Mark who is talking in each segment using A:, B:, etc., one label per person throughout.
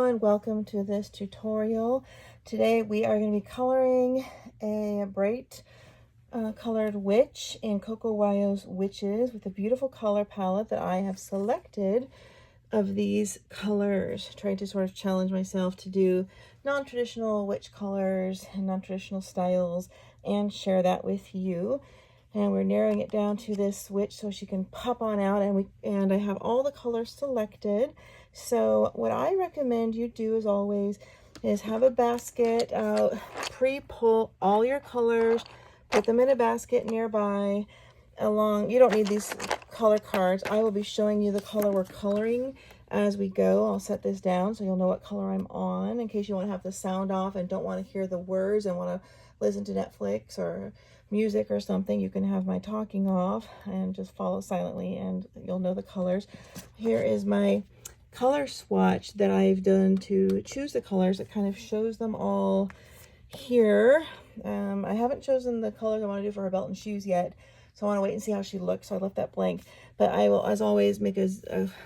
A: everyone, welcome to this tutorial. Today we are going to be coloring a bright colored witch in Coco Wyo's Witches with a beautiful color palette that I have selected of these colors. Trying to sort of challenge myself to do non-traditional witch colors and non-traditional styles and share that with you. And we're narrowing it down to this witch so she can pop on out, and I have all the colors selected. So what I recommend you do, as always, is have a basket out, pre-pull all your colors, put them in a basket nearby. You don't need these color cards. I will be showing you the color we're coloring as we go. I'll set this down so you'll know what color I'm on, in case you want to have the sound off and don't want to hear the words and want to listen to Netflix or music or something. You can have my talking off and just follow silently and you'll know the colors. Here is my color swatch that I've done to choose the colors. It kind of shows them all here. I haven't chosen the colors I want to do for her belt and shoes yet, so I want to wait and see how she looks, so I left that blank. But I will, as always, make a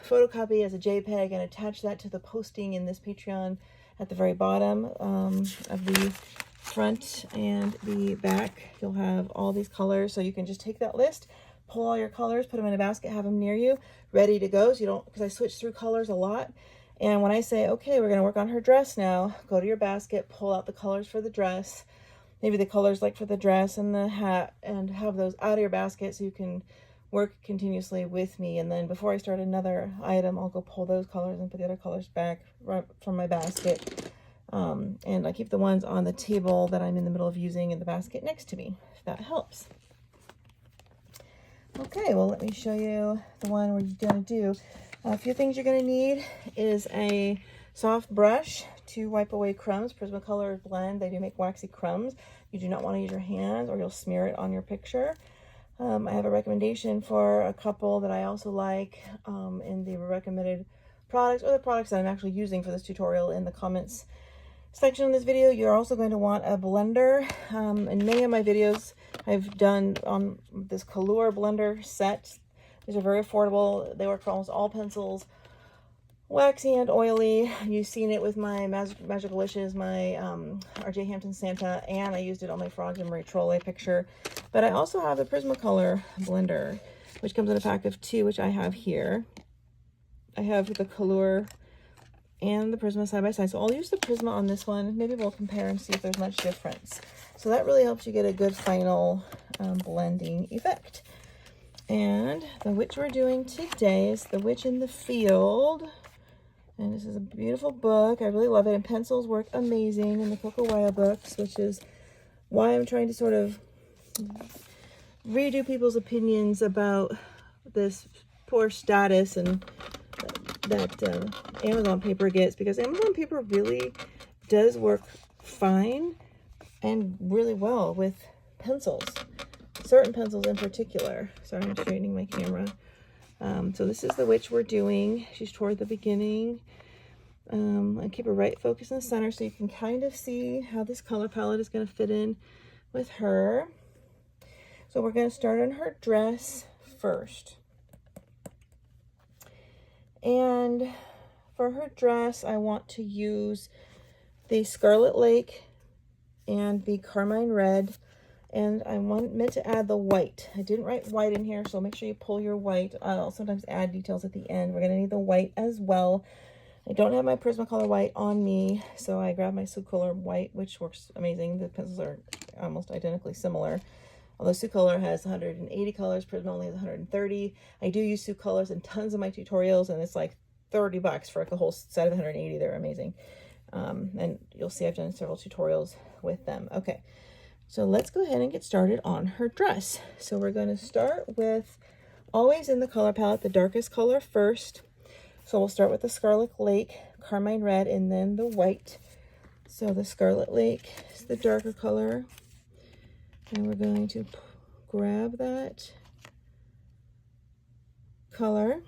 A: photocopy as a JPEG and attach that to the posting in this Patreon at the very bottom of the front and the back. You'll have all these colors, so you can just take that list, pull all your colors, put them in a basket, have them near you, ready to go. So you don't, because I switch through colors a lot. And when I say, okay, we're going to work on her dress now, go to your basket, pull out the colors for the dress, maybe the colors like for the dress and the hat, and have those out of your basket so you can work continuously with me. And then before I start another item, I'll go pull those colors and put the other colors back right from my basket. And I keep the ones on the table that I'm in the middle of using in the basket next to me, if that helps. Okay, well, let me show you the one we're going to do. A few things you're going to need is a soft brush to wipe away crumbs. Prismacolor blend, they do make waxy crumbs. You do not want to use your hands or you'll smear it on your picture. I have a recommendation for a couple that I also like in the recommended products, or the products that I'm actually using for this tutorial, in the comments section of this video. You're also going to want a blender. In many of my videos I've done on this Soucolor blender set. These are very affordable. They work for almost all pencils, waxy and oily. You've seen it with my Magical Wishes, my R.J. Hampton Santa, and I used it on my Frogs and Marie Trolle picture. But I also have the Prismacolor blender, which comes in a pack of 2, which I have here. I have the Couleur and the Prisma side by side. So I'll use the Prisma on this one. Maybe we'll compare and see if there's much difference. So that really helps you get a good final blending effect. And the witch we're doing today is The Witch in the Field. And this is a beautiful book. I really love it. And pencils work amazing in the Coco Wyo books, which is why I'm trying to sort of redo people's opinions about this poor status and that Amazon paper gets, because Amazon paper really does work fine and really well with pencils, certain pencils in particular. Sorry, I'm straightening my camera. So this is the witch we're doing. She's toward the beginning. I keep her right focus in the center so you can kind of see how this color palette is going to fit in with her. So we're going to start on her dress first. And for her dress, I want to use the Scarlett Lake and the Carmine Red. And I meant to add the white. I didn't write white in here, so make sure you pull your white. I'll sometimes add details at the end. We're going to need the white as well. I don't have my Prismacolor white on me, so I grabbed my Soucolor white, which works amazing. The pencils are almost identically similar. Although Soucolor has 180 colors, Prisma only has 130. I do use Soucolors in tons of my tutorials, and it's like $30 for like a whole set of 180. They're amazing. And you'll see I've done several tutorials with them. Okay, so let's go ahead and get started on her dress. So we're going to start with, always in the color palette, the darkest color first. So we'll start with the Scarlet Lake, Carmine Red, and then the white. So the Scarlet Lake is the darker color. And we're going to grab that color.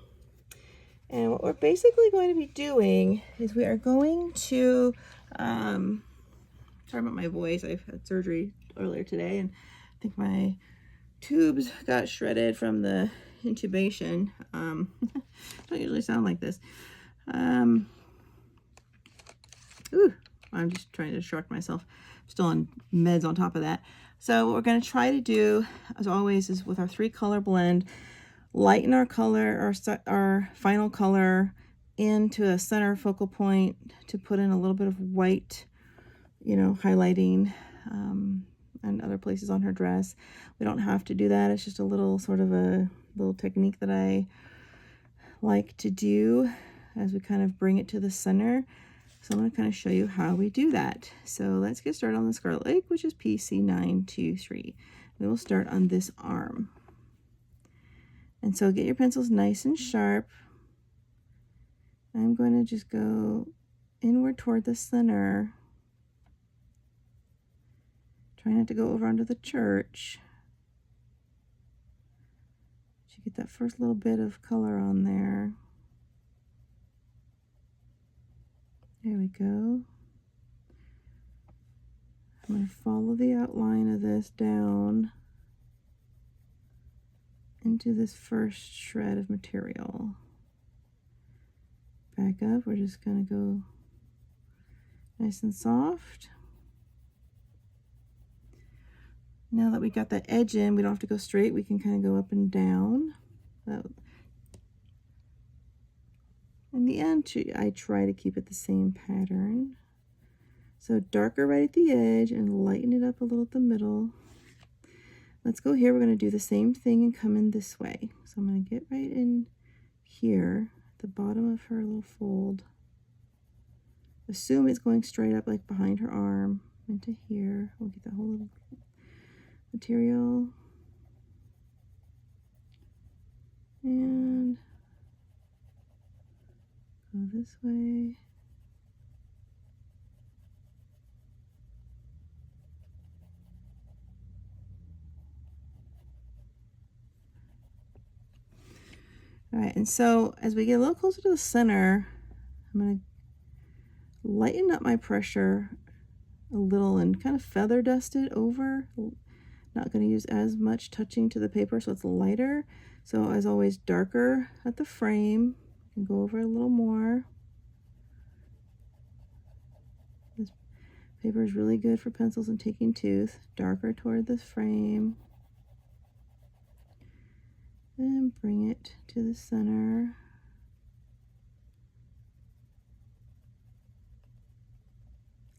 A: And what we're basically going to be doing is we are going to, sorry about my voice, I've had surgery earlier today, and I think my tubes got shredded from the intubation. Don't usually sound like this. Ooh, I'm just trying to distract myself. Still on meds on top of that. So what we're going to try to do, as always, is with our 3-color blend, lighten our color, our final color into a center focal point to put in a little bit of white, you know, highlighting and other places on her dress. We don't have to do that. It's just a little sort of a little technique that I like to do as we kind of bring it to the center. So I'm going to kind of show you how we do that. So let's get started on the Scarlet Lake, which is PC923. We will start on this arm. And so get your pencils nice and sharp. I'm going to just go inward toward the center. Try not to go over onto the church. You get that first little bit of color on there. There we go. I'm going to follow the outline of this down into this first shred of material. Back up, we're just going to go nice and soft. Now that we got that edge in, we don't have to go straight, we can kind of go up and down. In the end, I try to keep it the same pattern. So darker right at the edge and lighten it up a little at the middle. Let's go here. We're going to do the same thing and come in this way. So I'm going to get right in here at the bottom of her little fold. Assume it's going straight up like behind her arm into here. We'll get the whole little material. And go this way. All right, and so as we get a little closer to the center, I'm going to lighten up my pressure a little and kind of feather dust it over. Not going to use as much touching to the paper, so it's lighter. So as always, darker at the frame. You can go over a little more. This paper is really good for pencils and taking tooth. Darker toward the frame. And bring it to the center.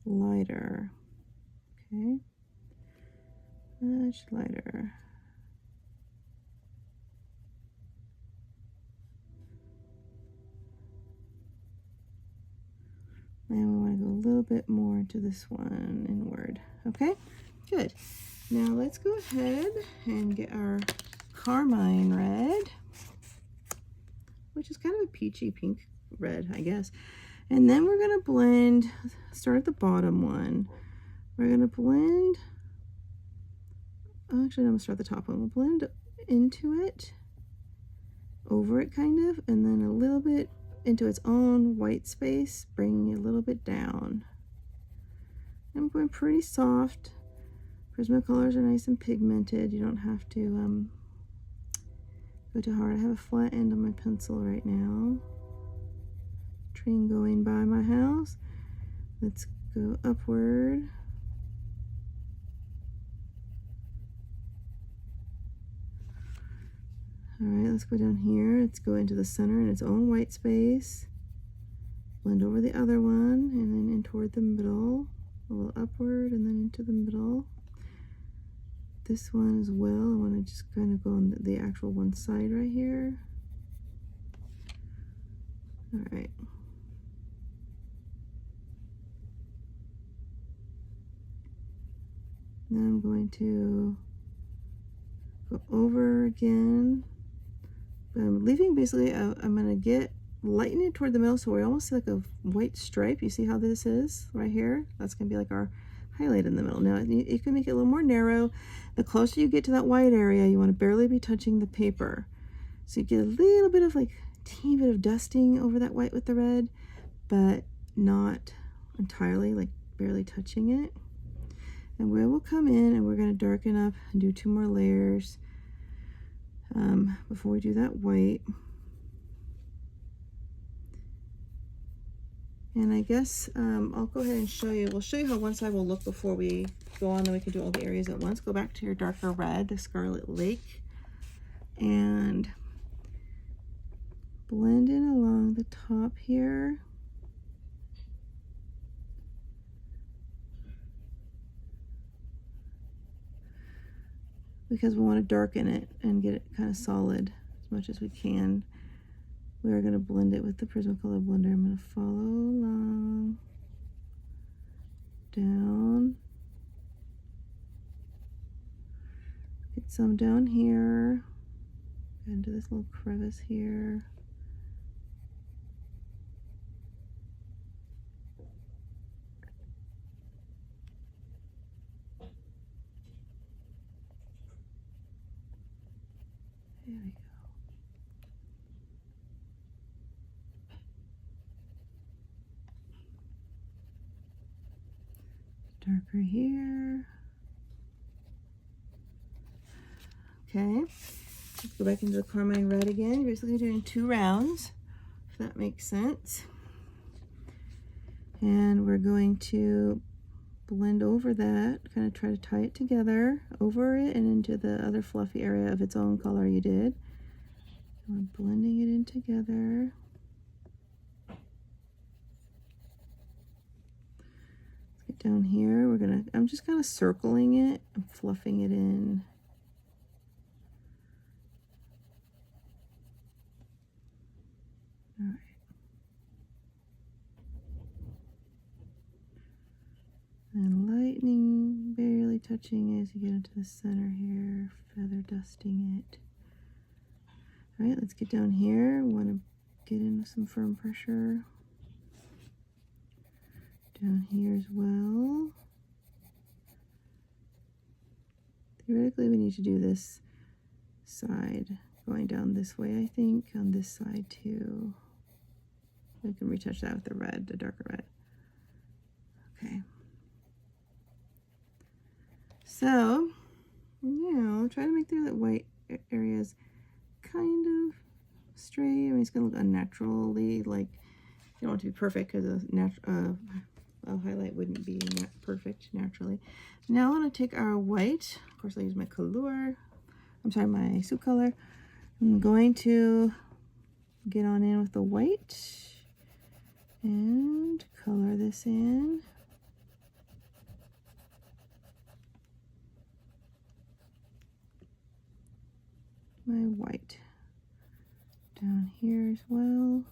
A: Lighter. Okay. Much lighter. And we want to go a little bit more into this one inward. Okay, good. Now let's go ahead and get our Carmine Red, which is kind of a peachy pink red, I guess. And then we're going to blend, start at the bottom one. We're going to blend, actually, I'm going to start at the top one. We'll blend into it, over it kind of, and then a little bit into its own white space, bringing it a little bit down. I'm going pretty soft. Prismacolors are nice and pigmented. You don't have to go too hard. I have a flat end on my pencil right now. Train going by my house. Let's go upward. All right, let's go down here. Let's go into the center in its own white space. Blend over the other one and then in toward the middle. A little upward and then into the middle. This one as well. I want to just kind of go on the actual one side right here. All right. Now I'm going to go over again. But I'm leaving basically, I'm going to lighten it toward the middle so we almost see like a white stripe. You see how this is right here? That's going to be like our highlight in the middle. Now you can make it a little more narrow. The closer you get to that white area, you want to barely be touching the paper. So you get a little bit of like teeny bit of dusting over that white with the red, but not entirely, like barely touching it. And we will come in and we're going to darken up and do 2 more layers before we do that white. And I guess I'll go ahead and show you. We'll show you how one side will look before we go on, then we can do all the areas at once. Go back to your darker red, the Scarlet Lake, and blend in along the top here. Because we want to darken it and get it kind of solid as much as we can. We are going to blend it with the Prismacolor blender. I'm going to follow along, down, get some down here, into this little crevice here. There we go. Darker here. Okay, let's go back into the Carmine Red again. You're basically doing 2 rounds, if that makes sense. And we're going to blend over that, kind of try to tie it together, over it and into the other fluffy area of its own color you did. And we're blending it in together. Down here, I'm just kind of circling it and fluffing it in. All right. And lightening, barely touching as you get into the center here, feather dusting it. All right, let's get down here. We want to get in with some firm pressure. Down here as well. Theoretically, we need to do this side, going down this way, I think, on this side too. We can retouch that with the red, the darker red. Okay. So, try to make the white areas kind of straight. I mean, it's going to look unnaturally, like, you don't want it to be perfect because a highlight wouldn't be perfect naturally. Now I want to take our white. Of course, I use my color. I'm sorry, my Soucolor. I'm going to get on in with the white and color this in. My white down here as well.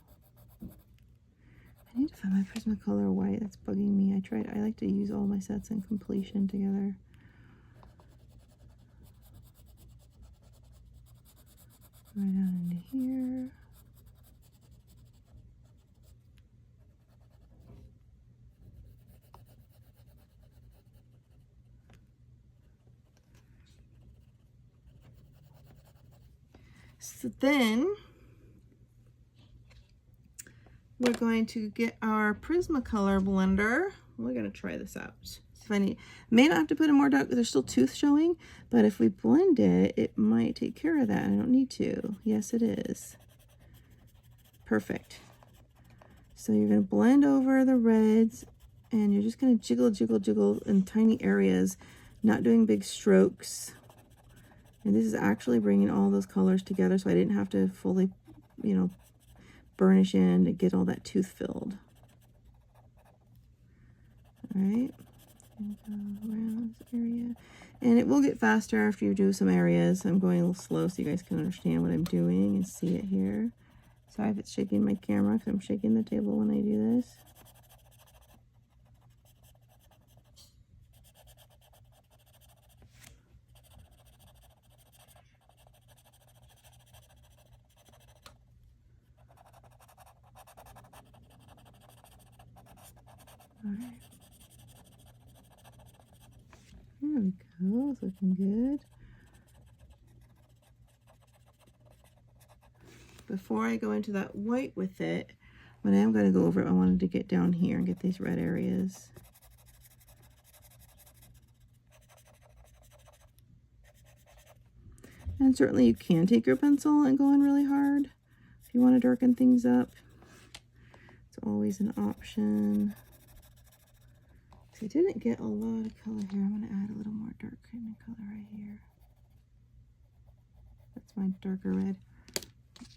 A: I need to find my Prismacolor white. That's bugging me. I like to use all my sets in completion together. Right down into here. So then we're going to get our Prismacolor blender. We're going to try this out. If I may not have to put in more dark, there's still tooth showing, but if we blend it, it might take care of that. I don't need to. Yes, it is. Perfect. So you're going to blend over the reds, and you're just going to jiggle, jiggle, jiggle in tiny areas, not doing big strokes. And this is actually bringing all those colors together, so I didn't have to fully, burnish in to get all that tooth filled. All right, and go around this area. And it will get faster after you do some areas. I'm going a little slow so you guys can understand what I'm doing and see it here. Sorry if it's shaking my camera, because I'm shaking the table when I do this. All right. There we go. It's looking good. Before I go into that white with it, when I am going to go over it, I wanted to get down here and get these red areas. And certainly you can take your pencil and go in really hard if you want to darken things up. It's It's always an option. So I didn't get a lot of color here. I'm going to add a little more dark creamy color right here. That's my darker red.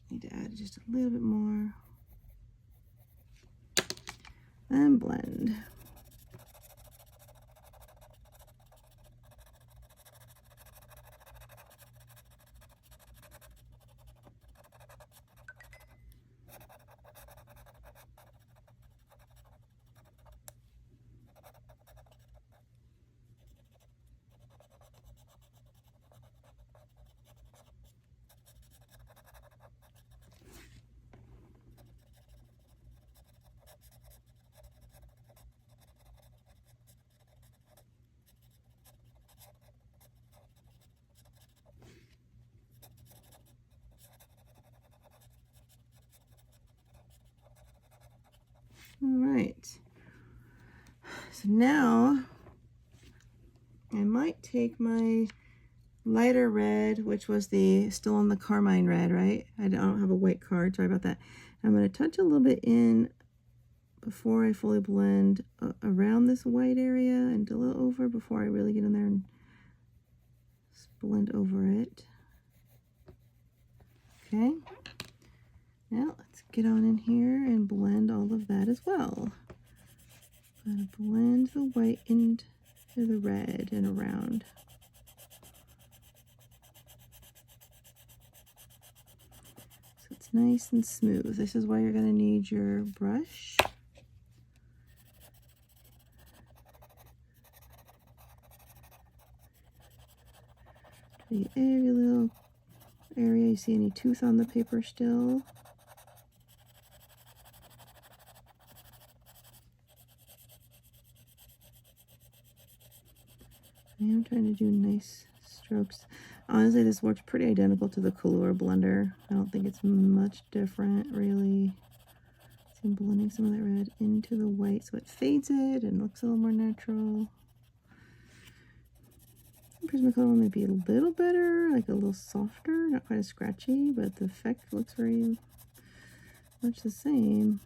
A: Need to add just a little bit more. And blend. All right, so now I might take my lighter red, which was still on the Carmine Red, right? I don't have a white card, sorry about that. I'm going to touch a little bit in before I fully blend around this white area and a little over before I really get in there and blend over it. Okay, now let's get on in here and blend all of that as well. I'm going to blend the white into the red and around. So it's nice and smooth. This is why you're going to need your brush. Every little area, you see any tooth on the paper still. I am trying to do nice strokes. Honestly, this works pretty identical to the Soucolor blender. I don't think it's much different, really. So I'm blending some of that red into the white so it fades it and looks a little more natural. Prismacolor may be a little better, like a little softer, not quite as scratchy, but the effect looks very much the same.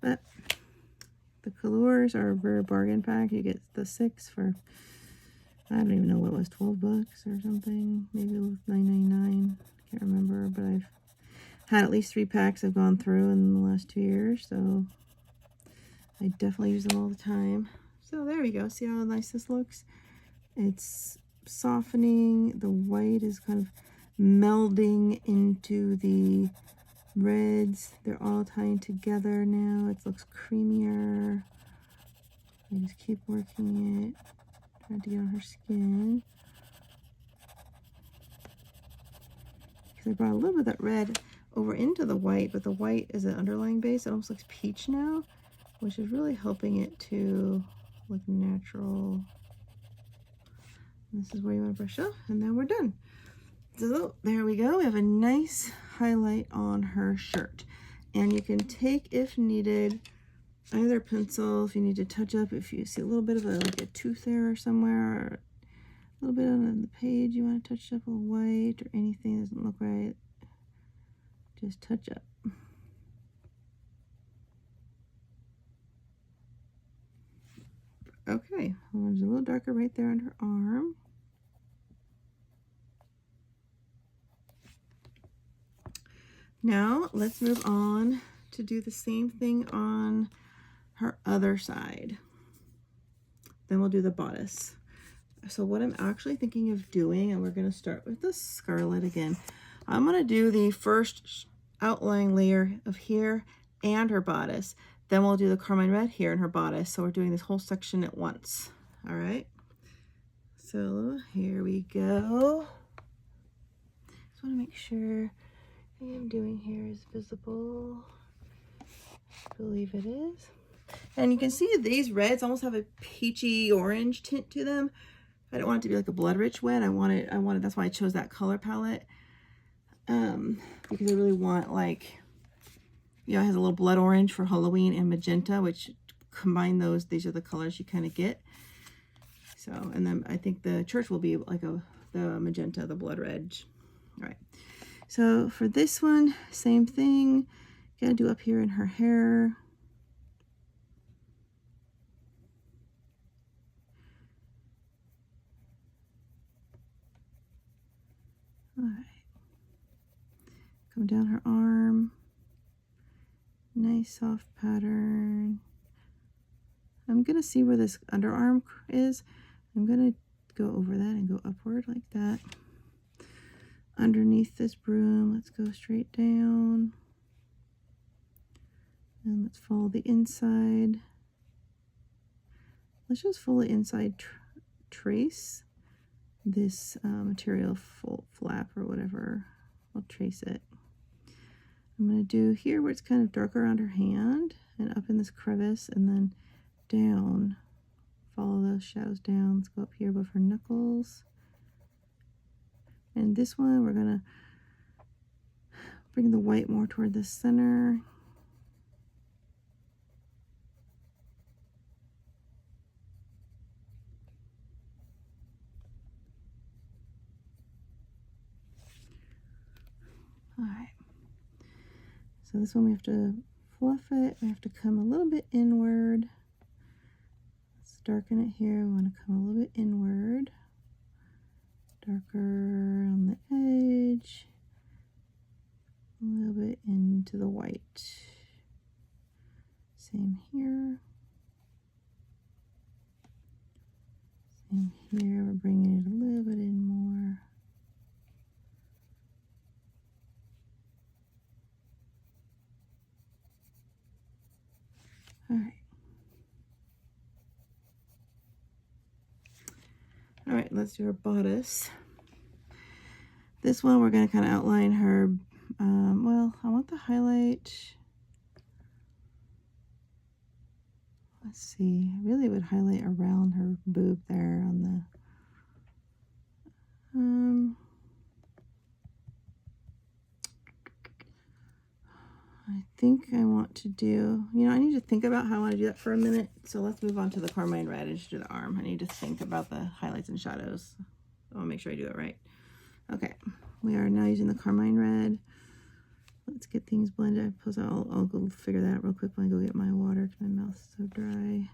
A: But the colors are a rare bargain pack. You get the 6 for, I don't even know what it was, 12 bucks or something. Maybe it was $9.99. Can't remember, but I've had at least 3 packs I've gone through in the last 2 years, so I definitely use them all the time. So there we go. See how nice this looks? It's softening. The white is kind of melding into the reds. They're all tying together now. It looks creamier. I just keep working it, trying to get on her skin. Because I brought a little bit of that red over into the white, but the white is an underlying base. It almost looks peach now, which is really helping it to look natural. This is where you want to brush up, and then we're done. So there we go. We have a nice highlight on her shirt, and you can take, if needed, either pencil if you need to touch up, if you see a little bit of like a tooth there or somewhere, or a little bit on the page you want to touch up a white, or anything that doesn't look right, just touch up. Okay, there's a little darker right there on her arm. Now let's move on to do the same thing on her other side. Then we'll do the bodice. So what I'm actually thinking of doing, and we're going to start with the Scarlett again. I'm going to do the first outline layer of here and her bodice. Then we'll do the Carmine Red here in her bodice. So we're doing this whole section at once. All right. So here we go. Just want to make sure what I'm doing here is visible. I believe it is. And you can see these reds almost have a peachy orange tint to them. I don't want it to be like a blood rich red. I wanted, that's why I chose that color palette. Because I really want, like, you know, it has a little blood orange for Halloween and magenta, which combine those, these are the colors you kind of get. So, and then I think the church will be like the magenta, the blood red. All right. So for this one, same thing. Gotta do up here in her hair. All right. Come down her arm. Nice soft pattern. I'm gonna see where this underarm is. I'm gonna go over that and go upward like that. Underneath this broom, let's go straight down. And let's follow the inside. Let's just follow the inside trace this material flap or whatever. I'll trace it. I'm going to do here where it's kind of darker around her hand and up in this crevice and then down. Follow those shadows down. Let's go up here above her knuckles. And this one, we're going to bring the white more toward the center. All right. So this one we have to fluff it. We have to come a little bit inward. Let's darken it here. We want to come a little bit inward. Darker on the edge. A little bit into the white. Same here. Same here. We're bringing it a little bit in more. All right. All right, let's do her bodice. This one, we're going to kind of outline her, well, I want the highlight. Let's see, I really would highlight around her boob there on the, I think I want to do, I need to think about how I want to do that for a minute. So let's move on to the Carmine Red and just do the arm. I need to think about the highlights and shadows. I want to make sure I do it right. Okay, we are now using the Carmine Red. Let's get things blended. I'll go figure that out real quick when I go get my water because my mouth's so dry.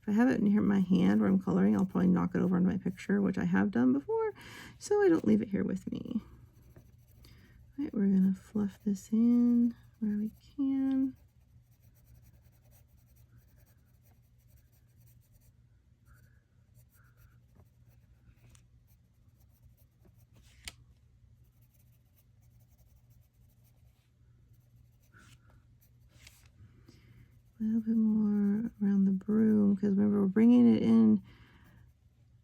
A: If I have it near my hand where I'm coloring, I'll probably knock it over on my picture, which I have done before, so I don't leave it here with me. All right, we're gonna fluff this in where we can. A little bit more around the broom, because remember we're bringing it in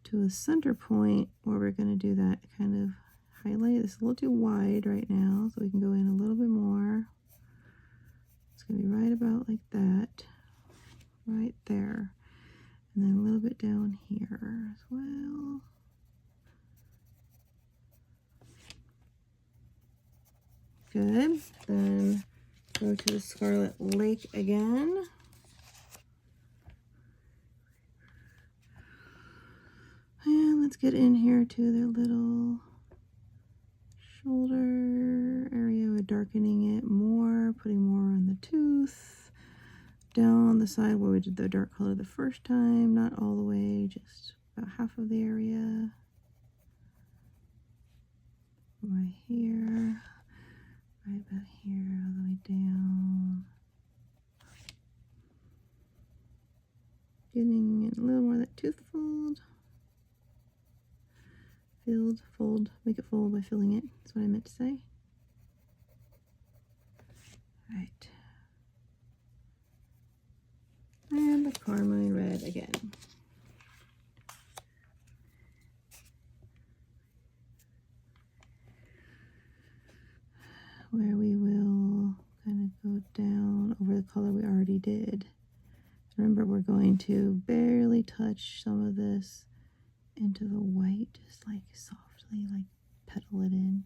A: to a center point where we're going to do that kind of highlight. This is a little too wide right now, so we can go in a little bit more. It's going to be right about like that, right there, and then a little bit down here as well. Good. Then go to the Scarlett Lake again. And let's get in here to their little shoulder area with darkening it more, putting more on the tooth. Down the side where we did the dark color the first time, not all the way, just about half of the area. Right here. Right about here, all the way down. Getting a little more of that tooth fold. Fold, make it fold by filling it. That's what I meant to say. Right. And the Carmine Red again. Where we will kind of go down over the color we already did. Remember, we're going to barely touch some of this into the white, just like softly, like petal it in,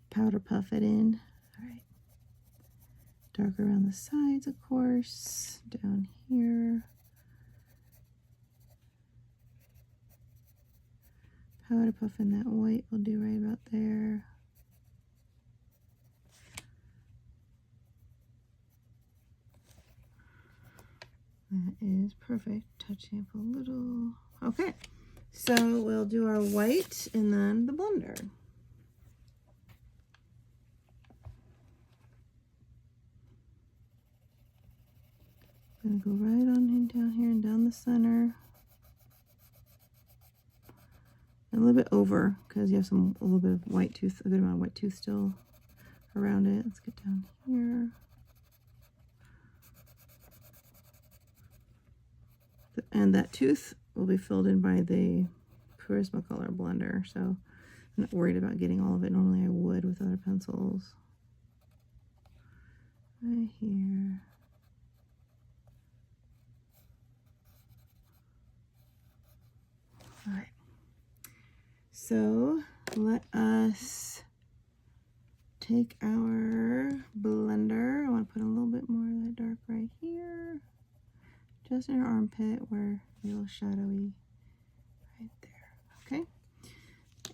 A: powder puff it in. All right. Dark around the sides, of course, down here. Powder puff in that white, we'll do right about there. That is perfect. Touching up a little. Okay, so we'll do our white and then the blender. Gonna go right on in down here and down the center. And a little bit over because you have a little bit of white tooth, a good amount of white tooth still around it. Let's get down here. And that tooth will be filled in by the Prismacolor blender, so I'm not worried about getting all of it. Normally I would with other pencils. Right here. All right. So let us take our blender. I want to put a little bit more of that dark right here. Just in her armpit where it's a little shadowy. Right there. Okay.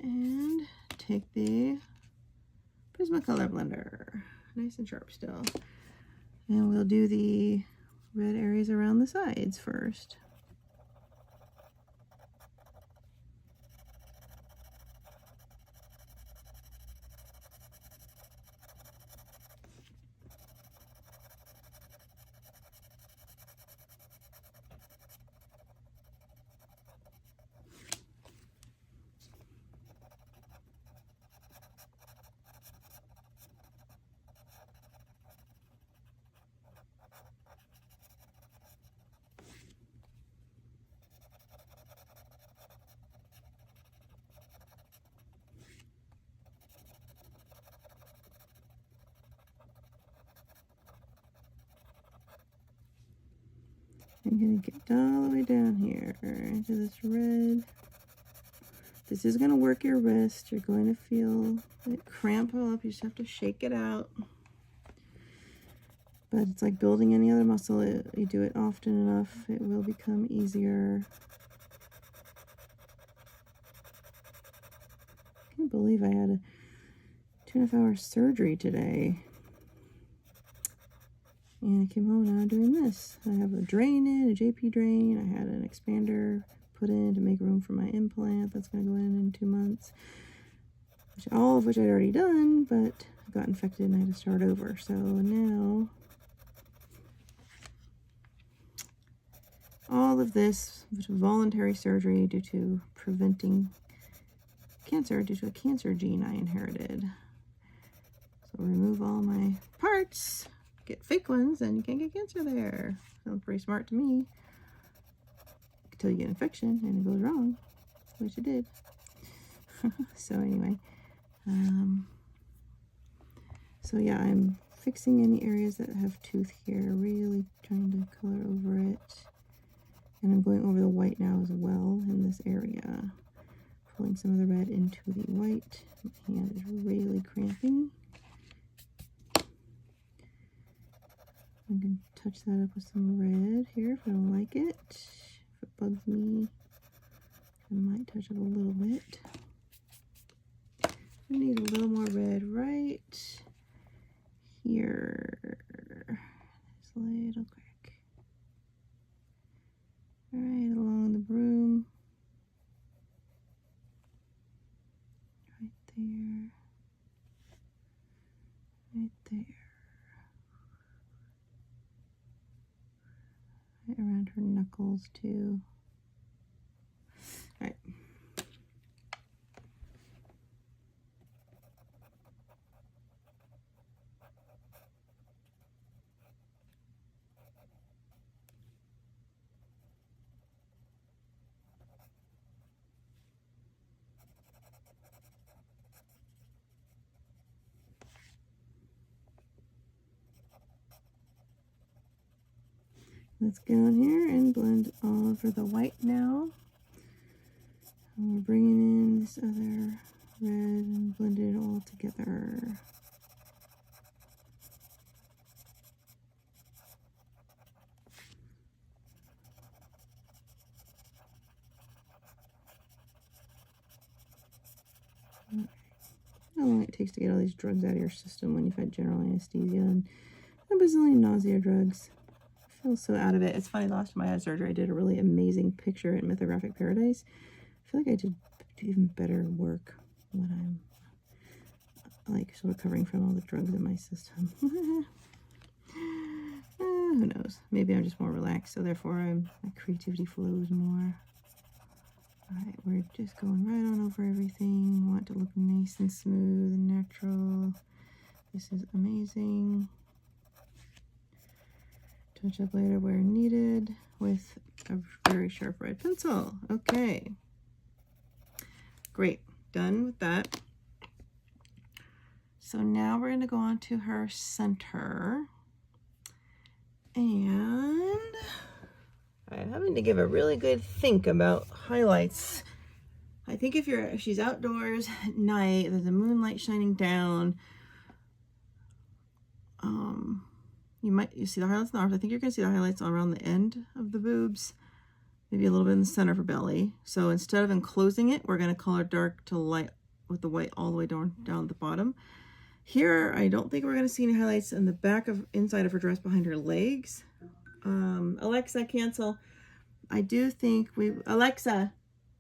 A: And take the Prismacolor blender. Nice and sharp still. And we'll do the red areas around the sides first. I'm going to get all the way down here into this red. This is going to work your wrist. You're going to feel it cramp up. You just have to shake it out. But it's like building any other muscle. You do it often enough, it will become easier. I can't believe I had a 2.5-hour surgery today. And I came home and now I'm doing this. I have a drain in, a JP drain. I had an expander put in to make room for my implant. That's going to go in 2 months. All of which I'd already done, but I got infected and I had to start over. So now, all of this was voluntary surgery due to preventing cancer, due to a cancer gene I inherited. So remove all my parts. Get fake ones and you can't get cancer there. Sounds pretty smart to me. Until you get infection and it goes wrong, which it did. So anyway, so yeah, I'm fixing any areas that have tooth here, really trying to color over it. And I'm going over the white now as well in this area. Pulling some of the red into the white. My hand is really cramping. I'm going to touch that up with some red here if I don't like it. If it bugs me, I might touch it a little bit. I need a little more red right here. Just a little quick. Right along the broom. Right there. Right there. Around her knuckles too. All right. Let's go in here and blend all over the white now. And we're bringing in this other red and blend it all together. How long it takes to get all these drugs out of your system when you've had general anesthesia and a bazillion nausea drugs. I feel so out of it. It's funny, last time I had surgery, I did a really amazing picture in Mythographic Paradise. I feel like I did even better work when I'm like still recovering from all the drugs in my system. Who knows? Maybe I'm just more relaxed, so therefore my creativity flows more. Alright, we're just going right on over everything. Want to look nice and smooth and natural. This is amazing. Touch up later where needed with a very sharp red pencil. Okay. Great. Done with that. So now we're going to go on to her center. And I'm having to give a really good think about highlights. I think if she's outdoors at night, there's a moonlight shining down. You see the highlights in the arms. I think you're going to see the highlights around the end of the boobs, maybe a little bit in the center of her belly. So instead of enclosing it, we're going to color dark to light with the white all the way down at the bottom. Here, I don't think we're going to see any highlights in the back of inside of her dress behind her legs. Alexa, cancel. I do think Alexa,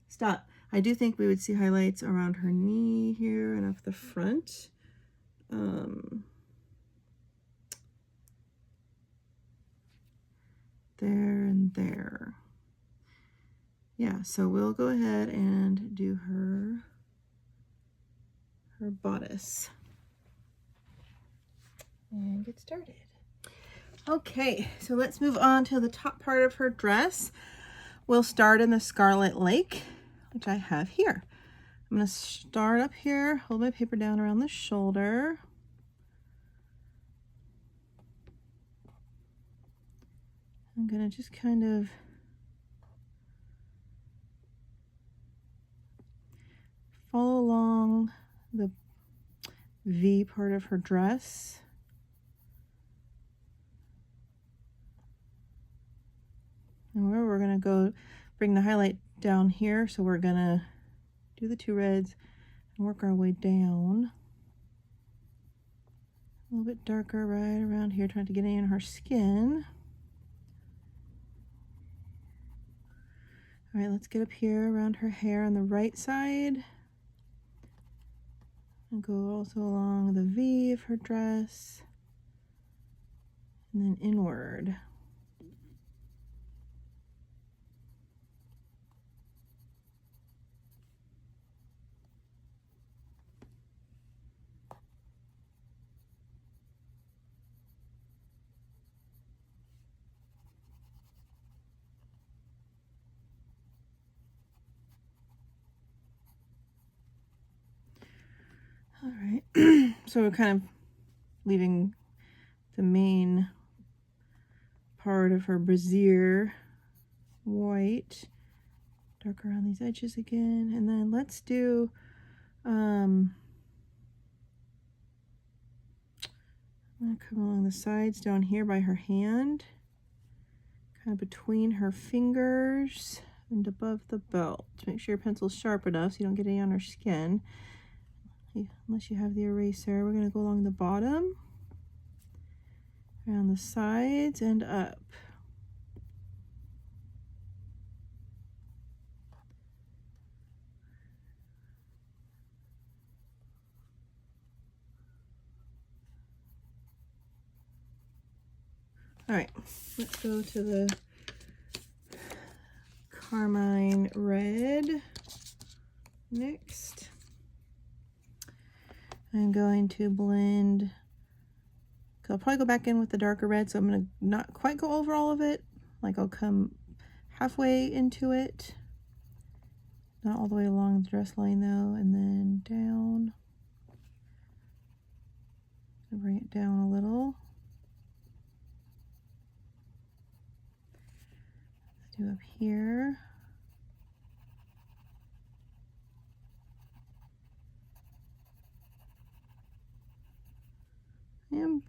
A: stop. I do think we would see highlights around her knee here and up the front. There and there. Yeah, so we'll go ahead and do her bodice and get started. Okay, so let's move on to the top part of her dress. We'll start in the Scarlet Lake, which I have here. I'm going to start up here, hold my paper down around the shoulder. I'm going to just kind of follow along the V part of her dress. And where we're going to go bring the highlight down here. So we're going to do the two reds and work our way down. A little bit darker right around here, trying to get in her skin. All right, let's get up here around her hair on the right side. And go also along the V of her dress. And then inward. All right, so we're kind of leaving the main part of her brassiere white, dark around these edges again, and then let's do I'm gonna come along the sides down here by her hand, kind of between her fingers and above the belt. Make sure your pencil's sharp enough so you don't get any on her skin. Unless you have the eraser, we're going to go along the bottom, around the sides, and up. All right, let's go to the Carmine Red next. I'm going to blend, I'll probably go back in with the darker red, so I'm going to not quite go over all of it. Like I'll come halfway into it, not all the way along the dress line though, and then down. Bring it down a little. Let's do up here.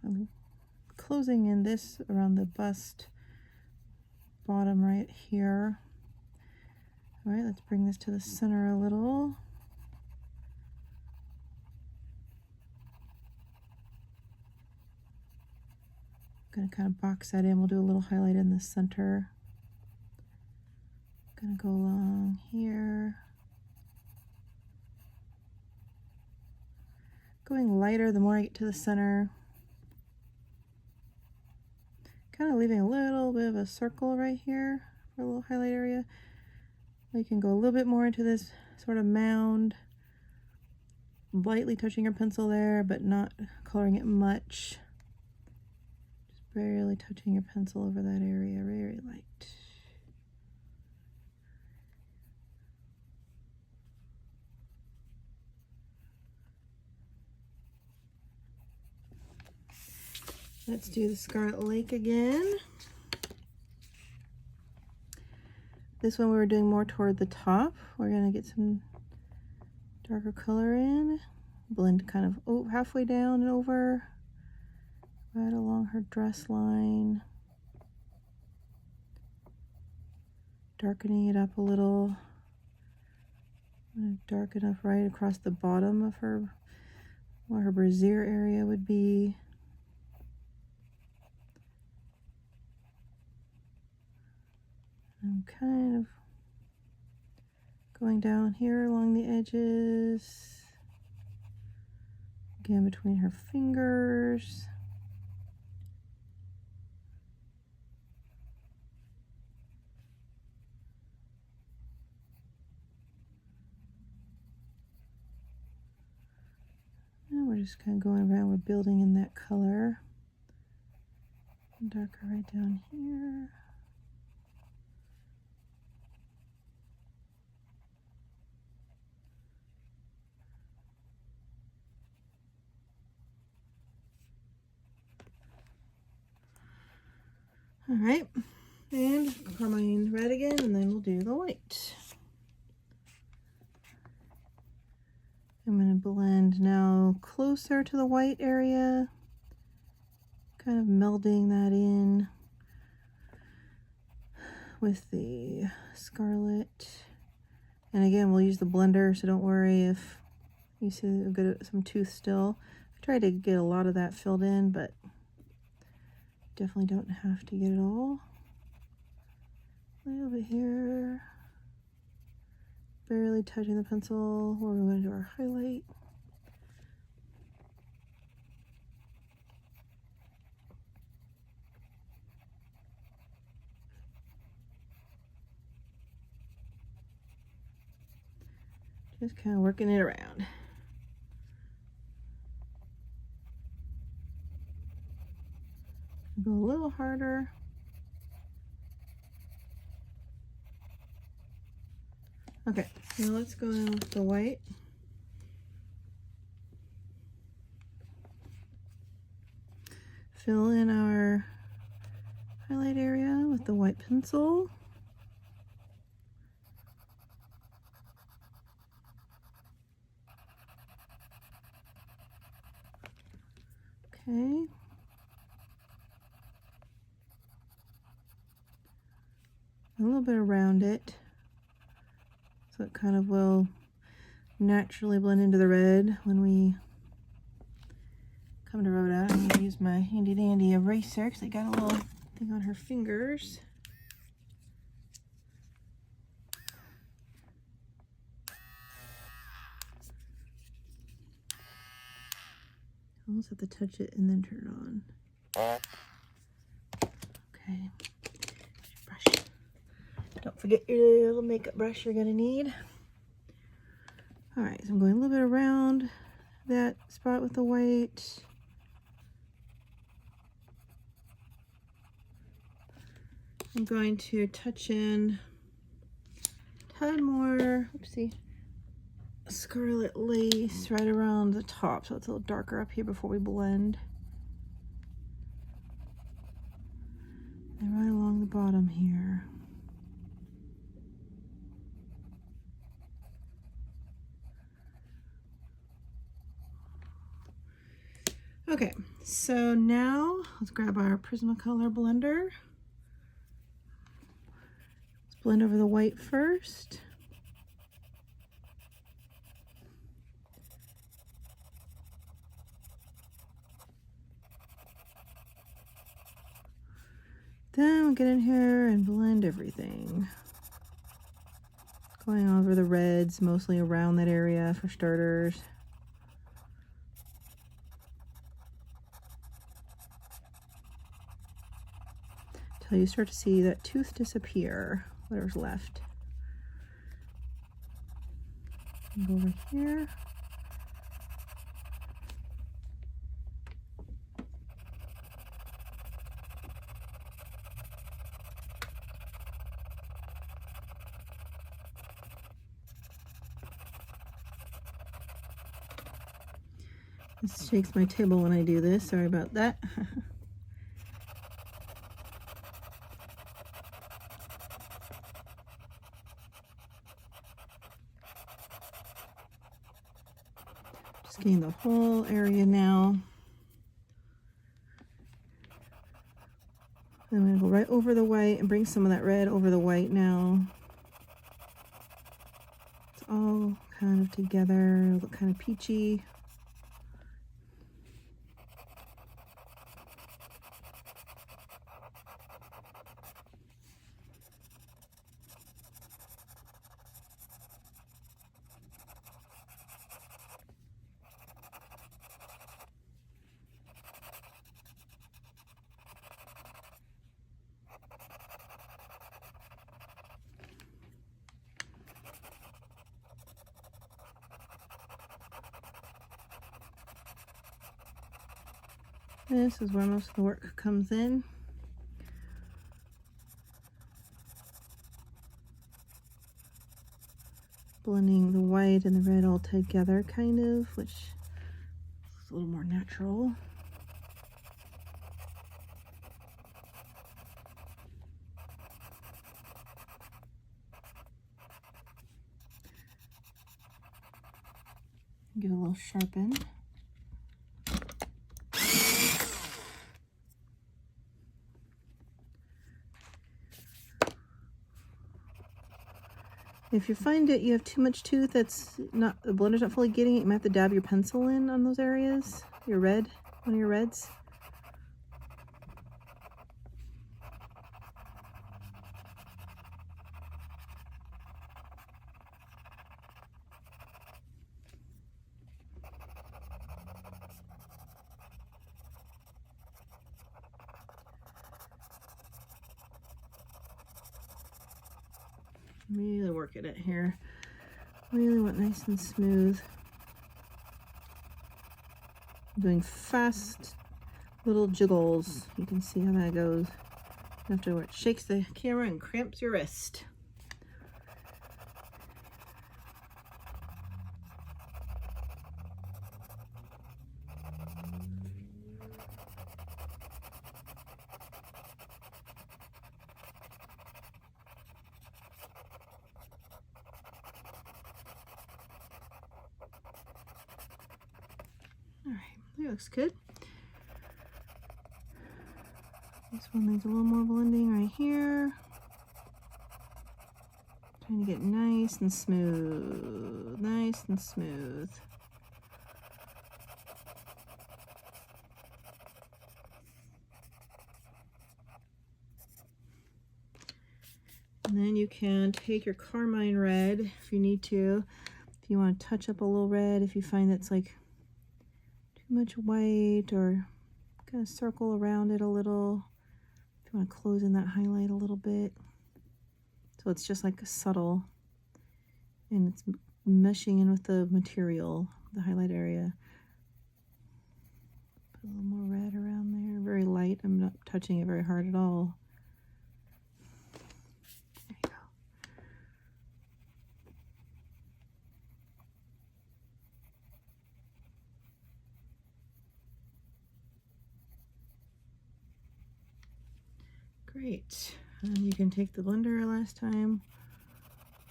A: I'm closing in this around the bust bottom right here. All right, let's bring this to the center a little. Gonna kind of box that in. We'll do a little highlight in the center. Gonna go along here. Going lighter the more I get to the center. Kind of leaving a little bit of a circle right here for a little highlight area. We can go a little bit more into this sort of mound. Lightly touching your pencil there, but not coloring it much. Just barely touching your pencil over that area, very light. Let's do the Scarlet Lake again. This one we were doing more toward the top. We're gonna get some darker color in, blend kind of halfway down and over, right along her dress line, darkening it up a little. I'm going to darken up right across the bottom of her, where her brassiere area would be. I'm kind of going down here along the edges, again between her fingers. And we're just kind of going around, we're building in that color. Darker right down here. All right, and Carmine Red again, and then we'll do the white. I'm going to blend now closer to the white area, kind of melding that in with the Scarlet. And again, we'll use the blender, so don't worry if you see a good some tooth still. I tried to get a lot of that filled in, but definitely don't have to get it all. A little bit here. Barely touching the pencil where we want to do our highlight. Just kind of working it around. Go a little harder. Okay, now let's go in with the white. Fill in our highlight area with the white pencil. Okay. A little bit around it, so it kind of will naturally blend into the red when we come to rub it out. I'm going to use my handy dandy eraser because I got a little thing on her fingers. Almost have to touch it and then turn it on. Okay. Brush. Don't forget your little makeup brush you're gonna need. All right, so I'm going a little bit around that spot with the white. I'm going to touch in a ton more, oopsie, Scarlet lace right around the top, so it's a little darker up here before we blend. And right along the bottom here. Okay, so now let's grab our Prismacolor blender. Let's blend over the white first. Then we'll get in here and blend everything. Going over the reds, mostly around that area for starters. Till you start to see that tooth disappear, whatever's left. Go over here. This shakes my table when I do this, sorry about that. Just getting the whole area now. I'm going to go right over the white and bring some of that red over the white now. It's all kind of together, look kind of peachy. This is where most of the work comes in. Blending the white and the red all together, kind of, which is a little more natural. Give it a little sharpen. If you find that you have too much tooth that's not, the blender's not fully getting it, you might have to dab your pencil in on those areas. Your red, one of your reds. Really work at it here. Really want nice and smooth. I'm doing fast little jiggles. You can see how that goes. After it shakes the camera and cramps your wrist. All right, that looks good. This one needs a little more blending right here. Trying to get nice and smooth, nice and smooth. And then you can take your Carmine Red if you need to. If you want to touch up a little red, if you find that's like too much white, or kind of circle around it a little. If you want to close in that highlight a little bit. So it's just like a subtle, and it's meshing in with the material, the highlight area. Put a little more red around there, very light. I'm not touching it very hard at all. There you go. Great. And you can take the blender last time,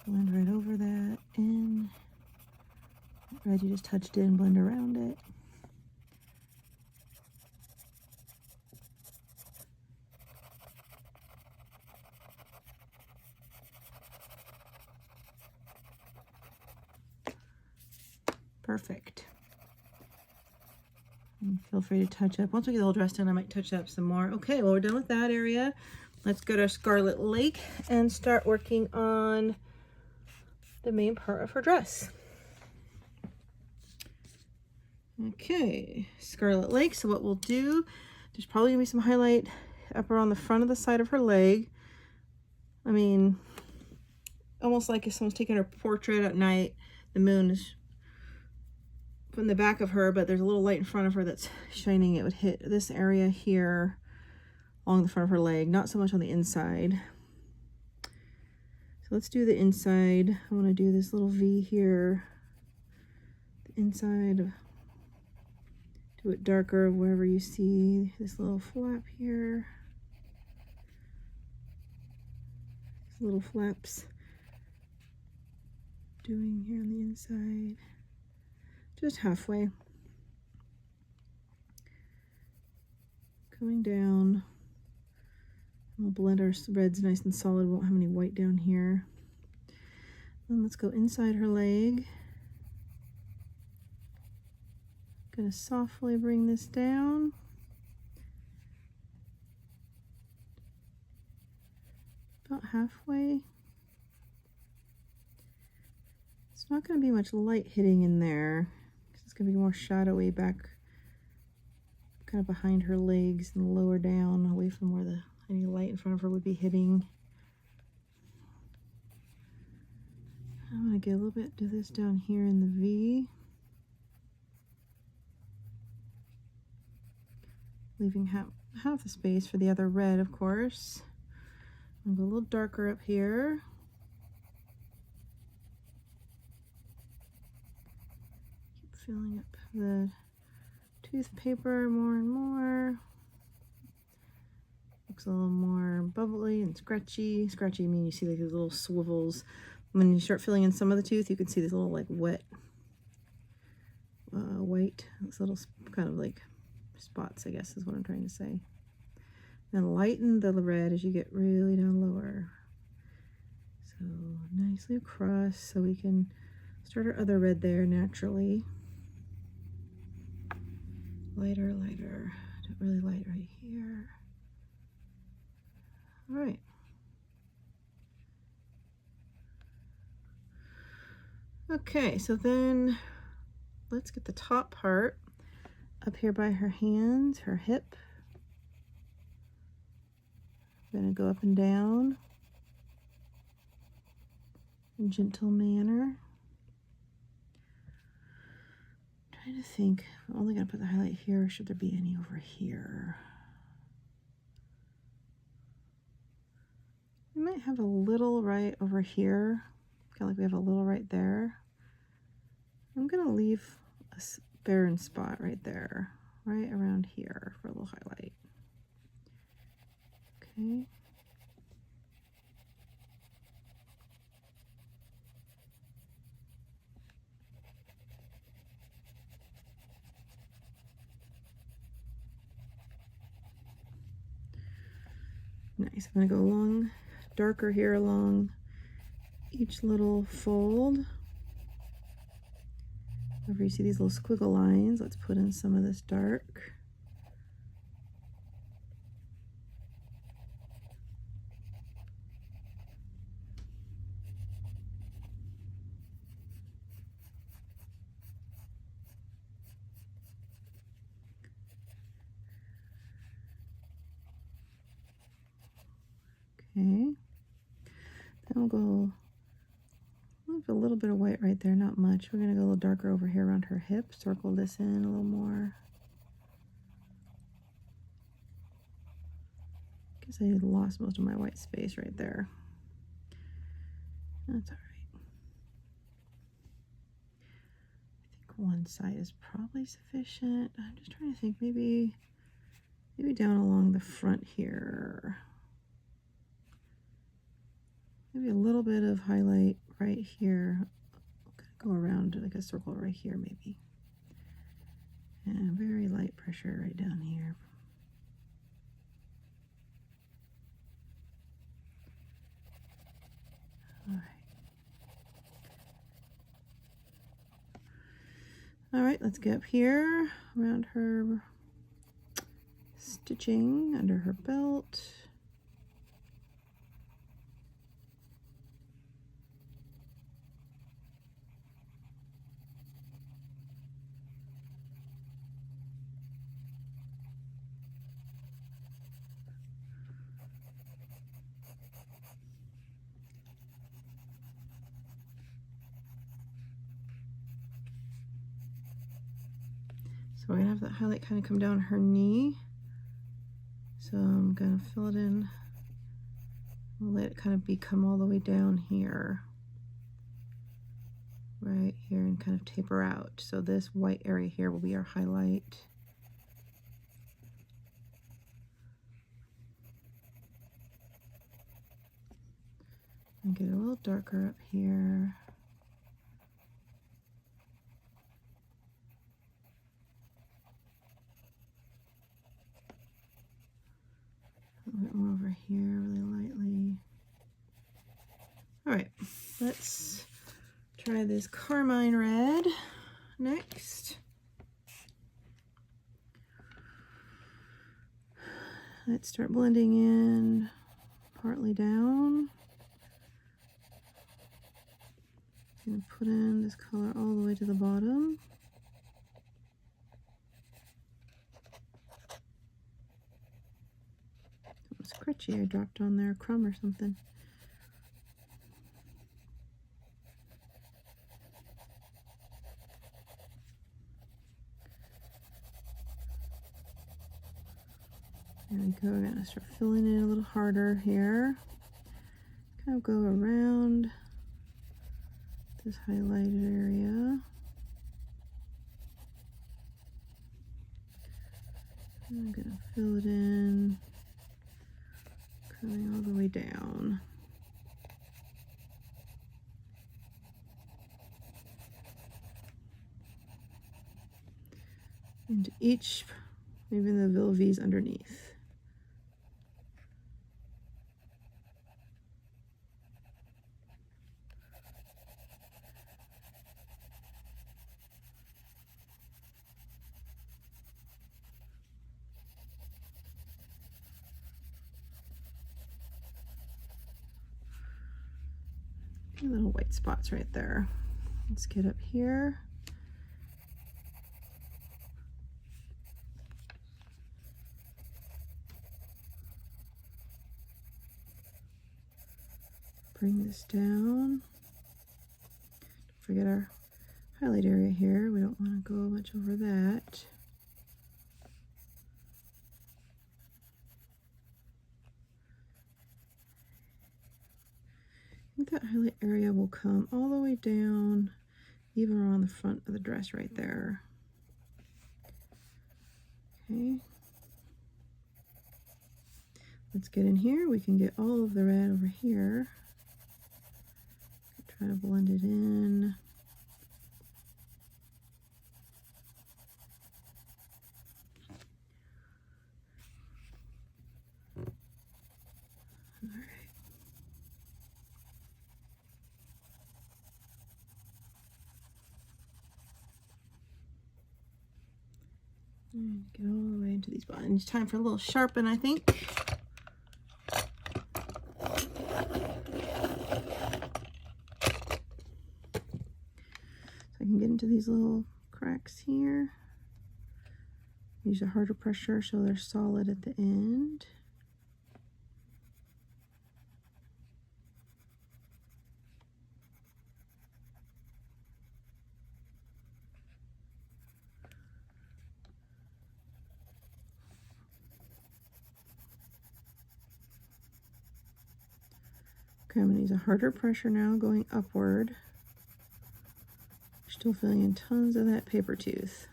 A: blend right over that in. Red you just touched in, blend around it. Perfect. And feel free to touch up. Once we get all dressed in, I might touch up some more. Okay, well, we're done with that area. let's go to Scarlett Lake and start working on the main part of her dress. Okay, Scarlett Lake. So what we'll do, there's probably gonna be some highlight up around the front of the side of her leg. I mean, almost like if someone's taking her portrait at night, the moon is from the back of her, but there's a little light in front of her that's shining. It would hit this area here along the front of her leg, not so much on the inside. So let's do the inside. I want to do this little V here, the inside, do it darker wherever you see this little flap here, these little flaps doing here on the inside. Just halfway. Going down. We'll blend our reds nice and solid. We won't have any white down here. Then let's go inside her leg. Gonna softly bring this down. About halfway. It's not gonna be much light hitting in there. It's gonna be more shadowy back, kind of behind her legs and lower down, away from where any light in front of her would be hitting. I'm gonna get a little bit, do this down here in the V. Leaving half the space for the other red, of course. I'll go a little darker up here. Filling up the tooth paper more and more. Looks a little more bubbly and scratchy. Scratchy means you see like these little swivels. When you start filling in some of the tooth, you can see these little like wet white, this little kind of like spots, I guess is what I'm trying to say. And lighten the red as you get really down lower. So nicely across so we can start our other red there naturally. Lighter, lighter, really light right here. All right. Okay, so then let's get the top part up here by her hands, her hip. I'm gonna go up and down in a gentle manner. Trying to think, I'm only gonna put the highlight here. Should there be any over here? We might have a little right over here. Kind of like we have a little right there. I'm gonna leave a barren spot right there, right around here for a little highlight. Okay. Nice. I'm going to go along, darker here along each little fold. Wherever you see these little squiggle lines, let's put in some of this dark. Okay, then we'll go a little bit of white right there, not much. We're going to go a little darker over here around her hip, circle this in a little more. Guess I lost most of my white space right there. That's all right. I think one side is probably sufficient. I'm just trying to think, maybe down along the front here. Maybe a little bit of highlight right here. Go around like a circle right here maybe. And very light pressure right down here. All right. All right, let's get up here around her stitching under her belt. So we're gonna have that highlight kind of come down her knee. So I'm gonna fill it in. I'll let it kind of become all the way down here. Right here, and kind of taper out. So this white area here will be our highlight. And get a little darker up here. A little bit more over here, really lightly. All right, let's try this Carmine Red next. Let's start blending in partly down. I'm going to put in this color all the way to the bottom. It was scratchy. I dropped on there a crumb or something. There we go. We're going to start filling in a little harder here. Kind of go around this highlighted area. I'm going to fill it in, coming all the way down. Into each, even the little V's underneath. Little white spots right there. Let's get up here. Bring this down. Don't forget our highlight area here. We don't want to go much over that. I think that highlight area will come all the way down, even around the front of the dress right there. Okay. Let's get in here. We can get all of the red over here. Try to blend it in. All right. And get all the way into these buttons. Time for a little sharpen, I think. I can get into these little cracks here. Use a harder pressure so they're solid at the end. Okay, I'm going to use a harder pressure now going upward. Still filling in tons of that paper tooth.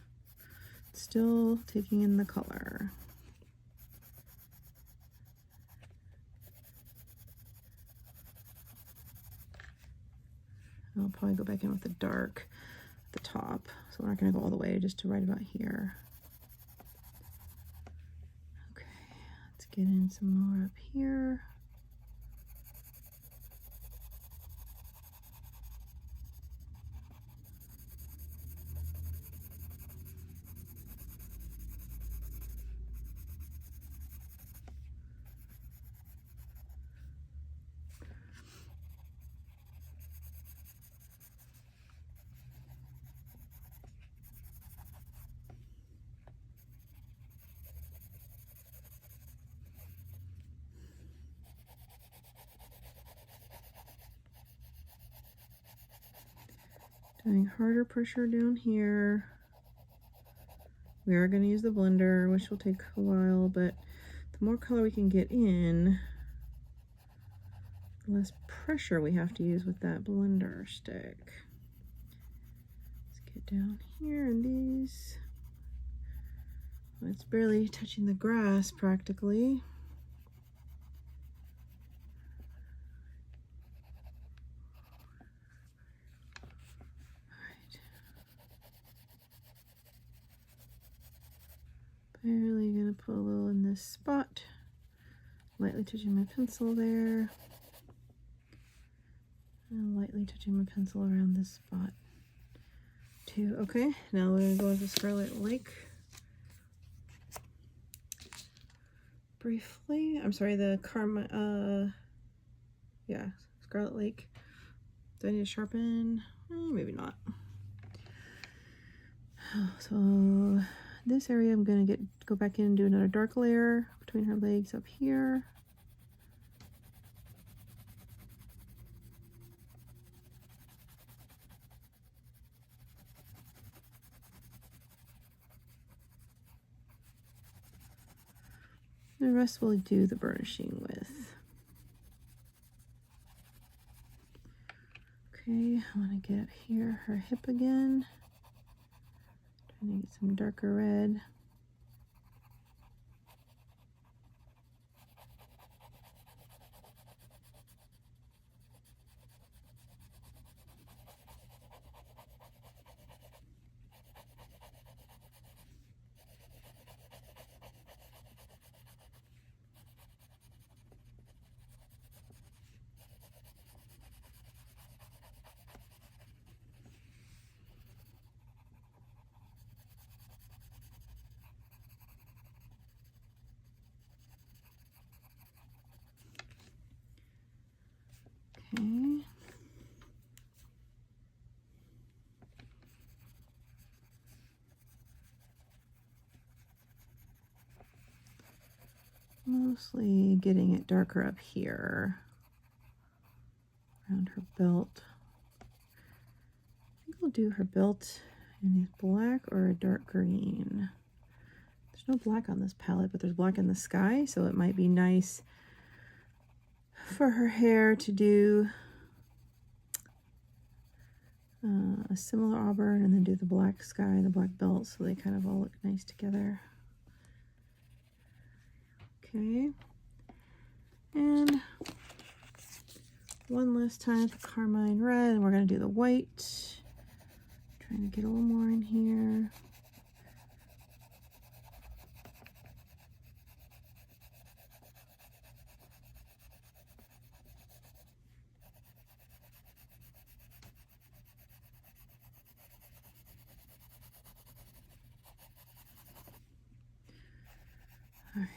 A: Still taking in the color. I'll probably go back in with the dark at the top. So we're not going to go all the way, just to right about here. Okay, let's get in some more up here. Doing harder pressure down here. We are going to use the blender, which will take a while, but the more color we can get in, the less pressure we have to use with that blender stick. Let's get down here in these. It's barely touching the grass practically. Barely gonna put a little in this spot. Lightly touching my pencil there. And lightly touching my pencil around this spot too. Okay, now we're gonna go with the Scarlet Lake. Briefly, I'm sorry, the Scarlet Lake. Do I need to sharpen? Maybe not. So this area I'm gonna go back in and do another dark layer between her legs up here. The rest we'll do the burnishing with. Okay, I want to get here her hip again. Trying to get some darker red. Okay. Mostly getting it darker up here around her belt. I think I'll do her belt in black or a dark green. There's no black on this palette, but there's black in the sky, so it might be nice for her hair to do a similar auburn and then do the black sky and the black belt so they kind of all look nice together. Okay, and one last time with the Carmine Red, and we're going to do the white. Trying to get a little more in here. All right.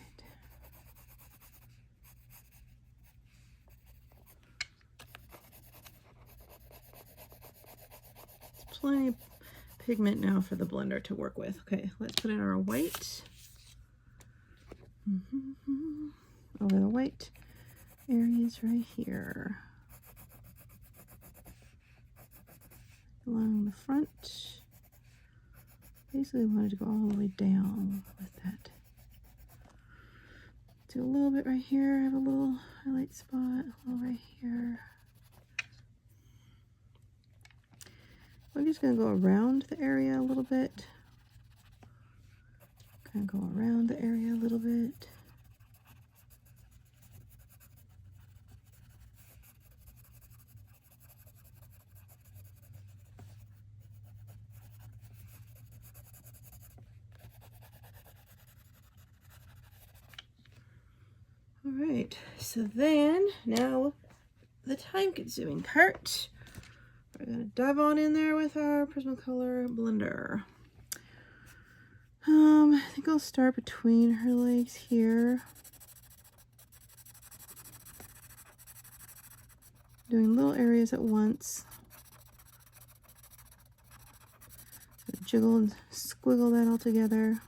A: It's plenty of pigment now for the blender to work with. Okay, let's put in our white. Over the white areas right here. Along the front. Basically wanted to go all the way down with that. Do a little bit right here. I have a little highlight spot, a little right here. I'm just going to go around the area a little bit. Kind of go around the area a little bit. All right, so then now the time-consuming part. We're gonna dive on in there with our Prismacolor blender. I think I'll start between her legs here. Doing little areas at once. Jiggle and squiggle that all together.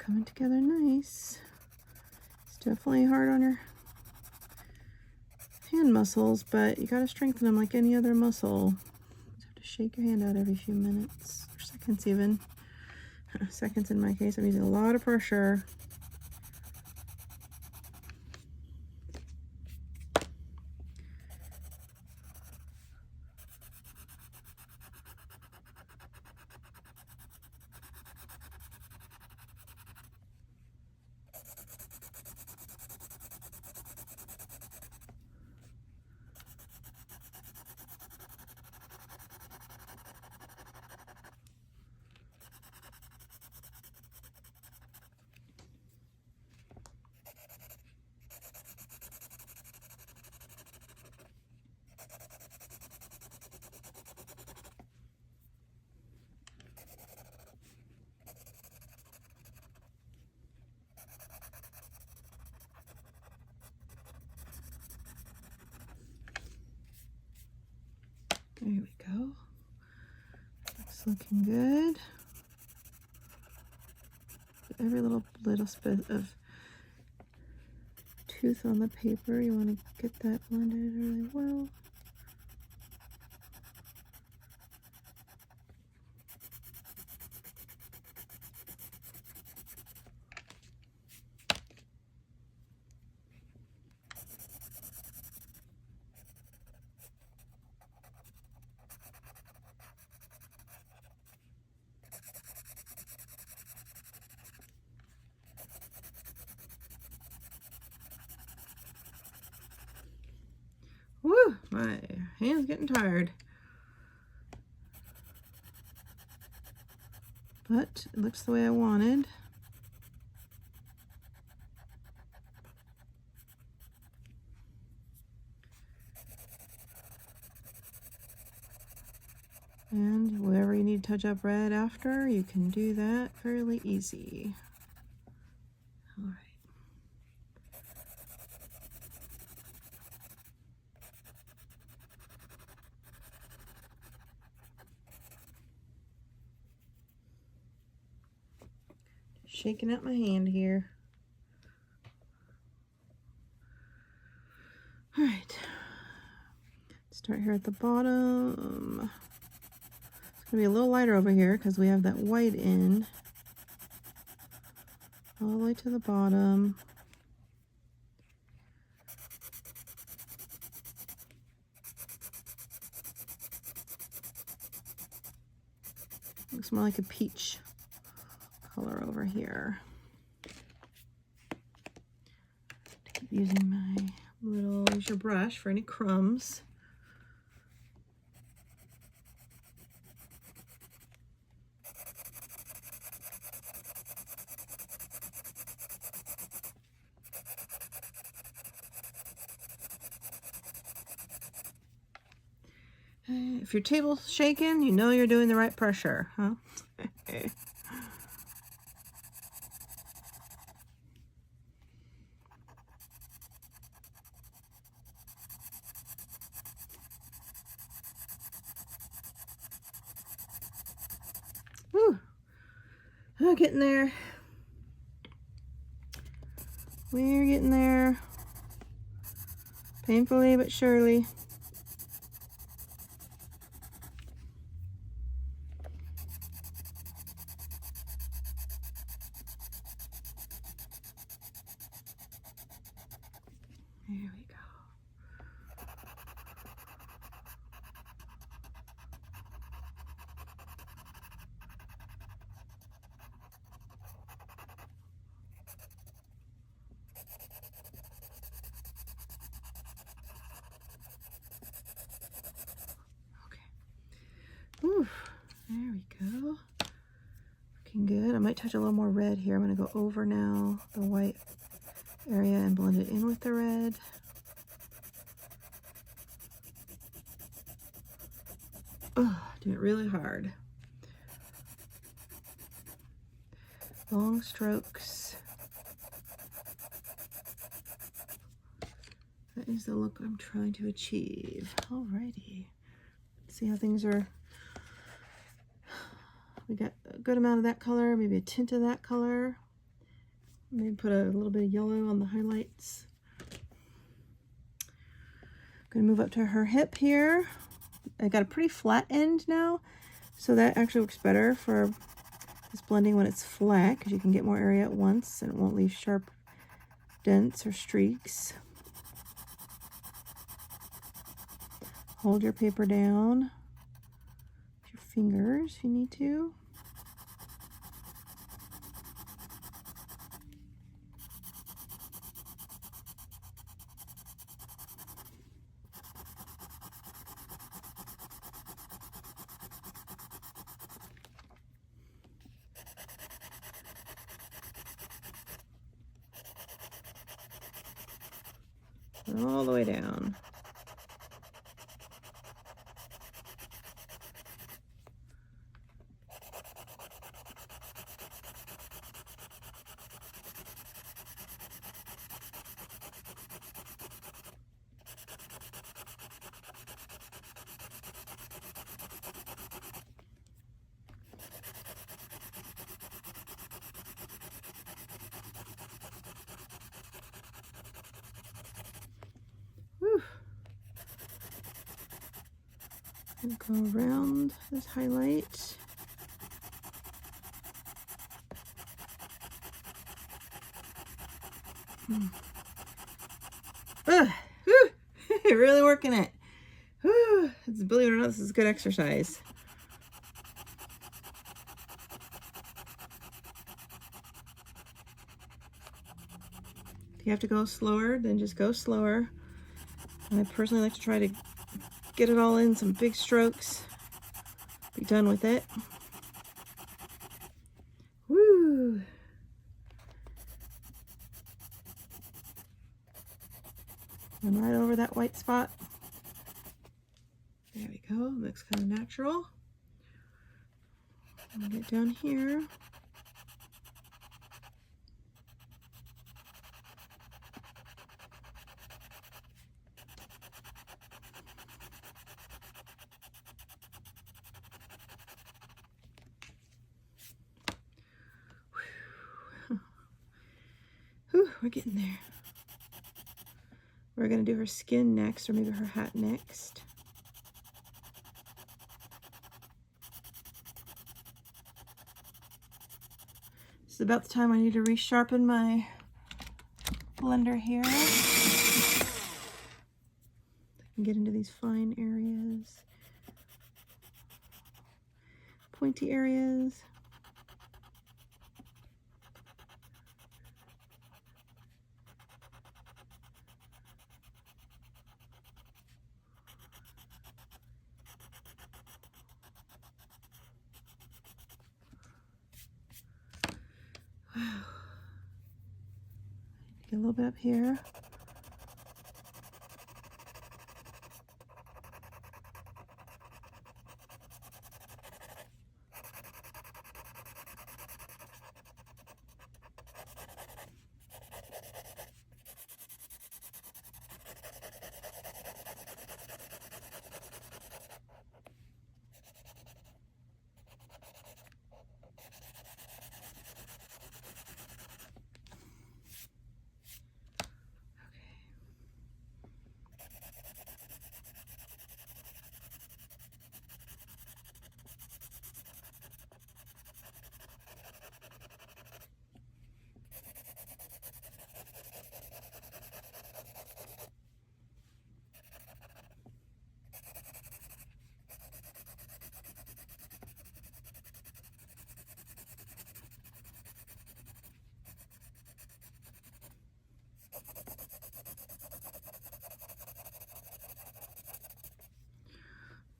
A: coming together nice. It's definitely hard on your hand muscles, but you gotta strengthen them like any other muscle. You have to shake your hand out every few minutes, or seconds even. Seconds in my case. I'm using a lot of pressure. There we go. Looks looking good. Every little bit of tooth on the paper, you want to get that blended really well. Woo! My hand's getting tired. But it looks the way I wanted. And wherever you need to touch up red after, you can do that fairly easy. All right. Shaking out my hand here. All right. Start here at the bottom. It's gonna be a little lighter over here because we have that white in. All the way to the bottom. Looks more like a peach color over here. Keep using my little, use your brush for any crumbs. If your table's shaking, you know you're doing the right pressure, huh? Whew. Oh, getting there. We're getting there. Painfully but surely. There we go. Okay. Ooh, there we go. Looking good. I might touch a little more red here. I'm going to go over now the white area and blend it in with the red. Oh, do it really hard. Long strokes. That is the look I'm trying to achieve. Alrighty. See how things are. We got a good amount of that color, maybe a tint of that color. Maybe put a little bit of yellow on the highlights. Gonna move up to her hip here. I got a pretty flat end now, so that actually works better for this blending when it's flat, because you can get more area at once and it won't leave sharp dents or streaks. Hold your paper down with your fingers if you need to. All the way down. Whew. And go around this highlight. Really working it. Believe it or not, this is good exercise. If you have to go slower, then just go slower. I personally like to try to get it all in some big strokes. Be done with it. Woo! And right over that white spot. There we go. Looks kind of natural. I'll get down here. Whew, we're getting there. We're going to do her skin next, or maybe her hat next. This is about the time I need to resharpen my blender here. I can get into these fine areas, pointy areas. Get a little bit up here.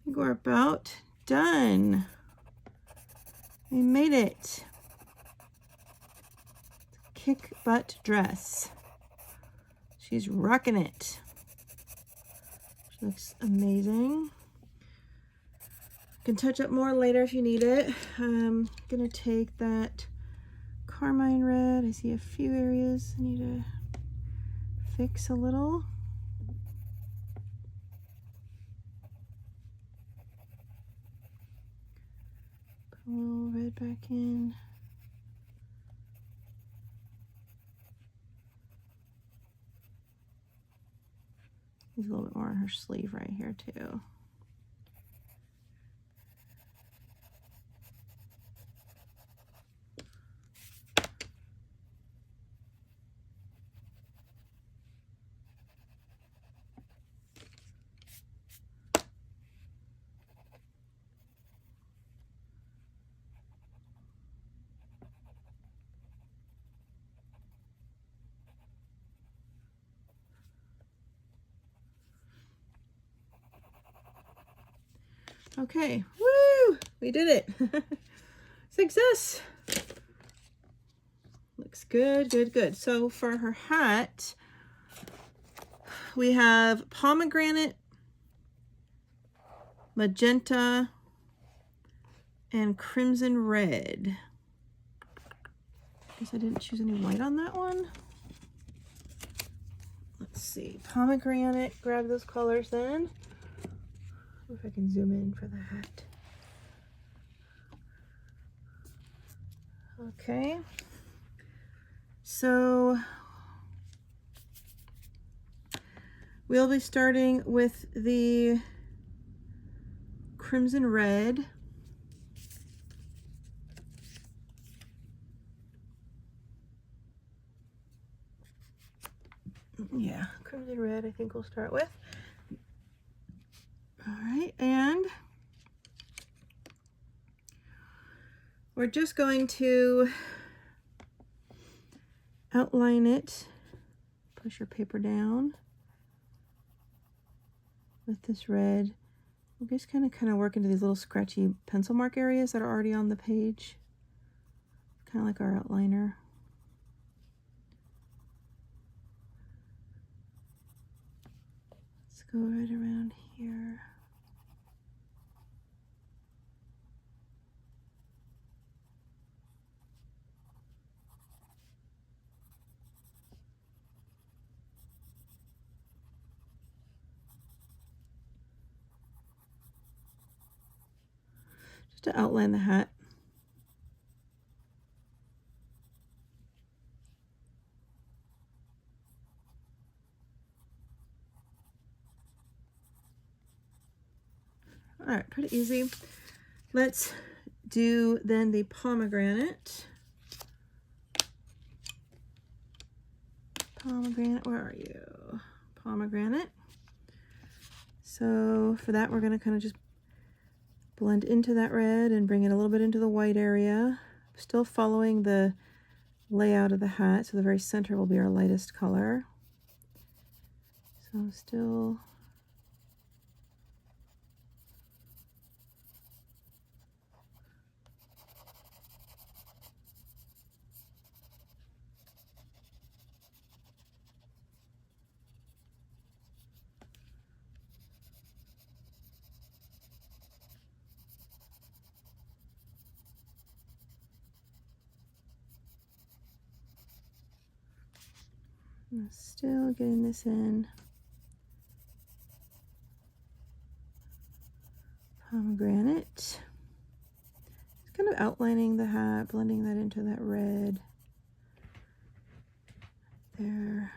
A: I think we're about done. We made it. Kick butt dress. She's rocking it. She looks amazing. You can touch up more later if you need it. I'm gonna take that Carmine Red. I see a few areas I need to fix a little. Put a little red back in. There's a little bit more on her sleeve right here too. Okay, woo! We did it. Success. Looks good, good, good. So for her hat, we have Pomegranate, Magenta, and Crimson Red. Guess I didn't choose any white on that one. Let's see. Pomegranate, grab those colors then. If I can zoom in for the hat. Okay. So we'll be starting with the Crimson Red. Yeah, Crimson Red I think we'll start with. All right, and we're just going to outline it. Push your paper down with this red. We'll just kind of work into these little scratchy pencil mark areas that are already on the page. Kind of like our outliner. Let's go right around here. Just to outline the hat. All right, pretty easy. Let's do then the pomegranate. Pomegranate, where are you? Pomegranate. So for that, we're going to kind of just blend into that red and bring it a little bit into the white area. Still following the layout of the hat, so the very center will be our lightest color. So still getting this in. Pomegranate. Just kind of outlining the hat, blending that into that red. There.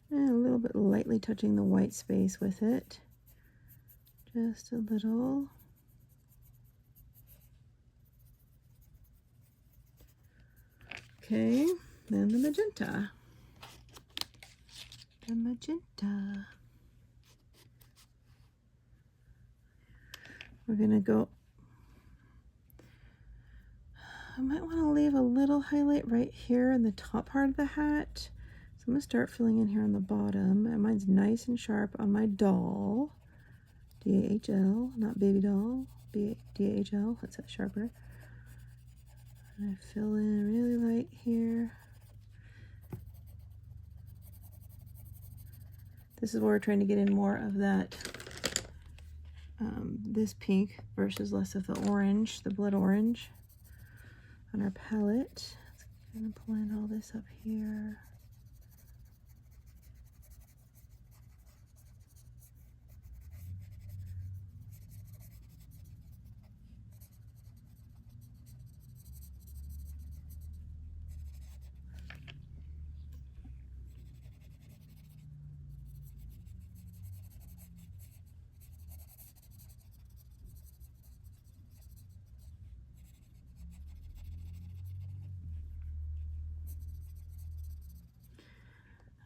A: And a little bit lightly touching the white space with it. Just a little. Okay, then the magenta. The magenta. We're gonna go, I might want to leave a little highlight right here in the top part of the hat. So I'm gonna start filling in here on the bottom. And mine's nice and sharp on my doll. D-A-H-L, not baby doll. D-A-H-L, that's that sharper. And I fill in really light here. This is where we're trying to get in more of that, this pink versus less of the orange, the blood orange on our palette. Let's kind of blend all this up here.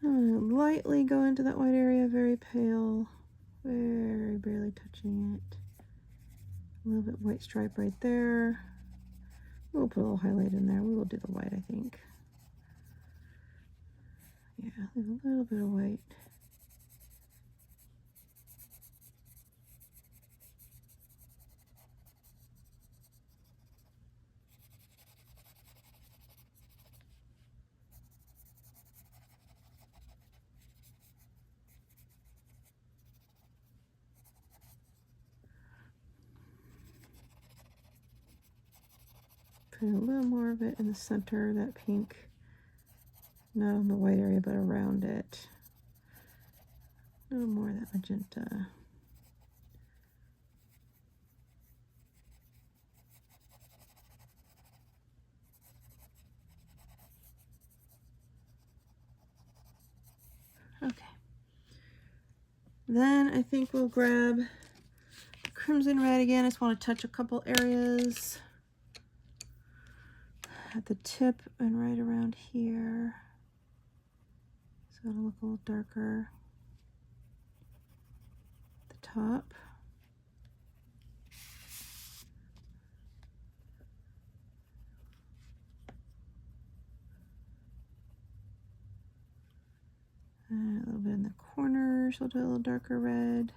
A: Lightly go into that white area, very pale, very barely touching it. A little bit white stripe right there. We'll put a little highlight in there. We will do the white, I think. Yeah, leave a little bit of white. Put a little more of it in the center, that pink. Not on the white area, but around it. A little more of that magenta. Okay. Then I think we'll grab Crimson Red again. I just want to touch a couple areas at the tip and right around here. So it'll look a little darker at the top. And a little bit in the corners, we'll do a little darker red.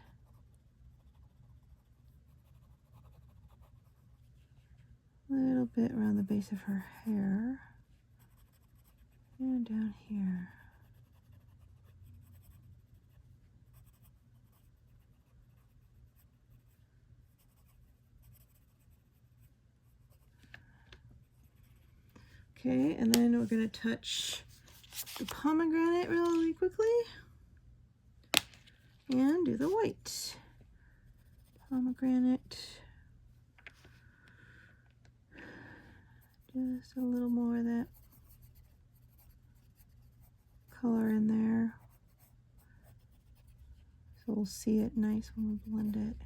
A: A little bit around the base of her hair. And down here. Okay, and then we're going to touch the pomegranate really quickly and do the white. Pomegranate. Just a little more of that color in there. So we'll see it nice when we blend it.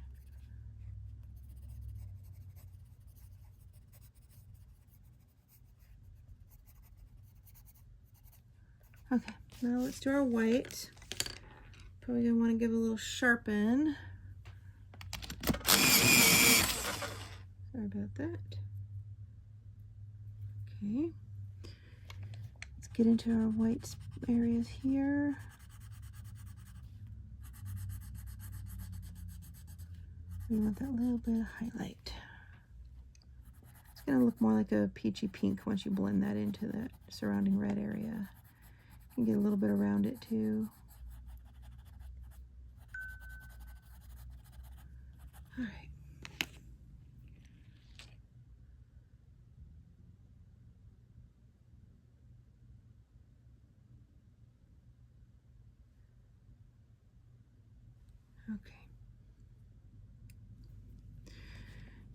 A: Okay, now let's do our white. Probably gonna want to give a little sharpen. Sorry about that. Okay, let's get into our white areas here. We want that little bit of highlight. It's gonna look more like a peachy pink once you blend that into the surrounding red area. You can get a little bit around it too. All right. Okay.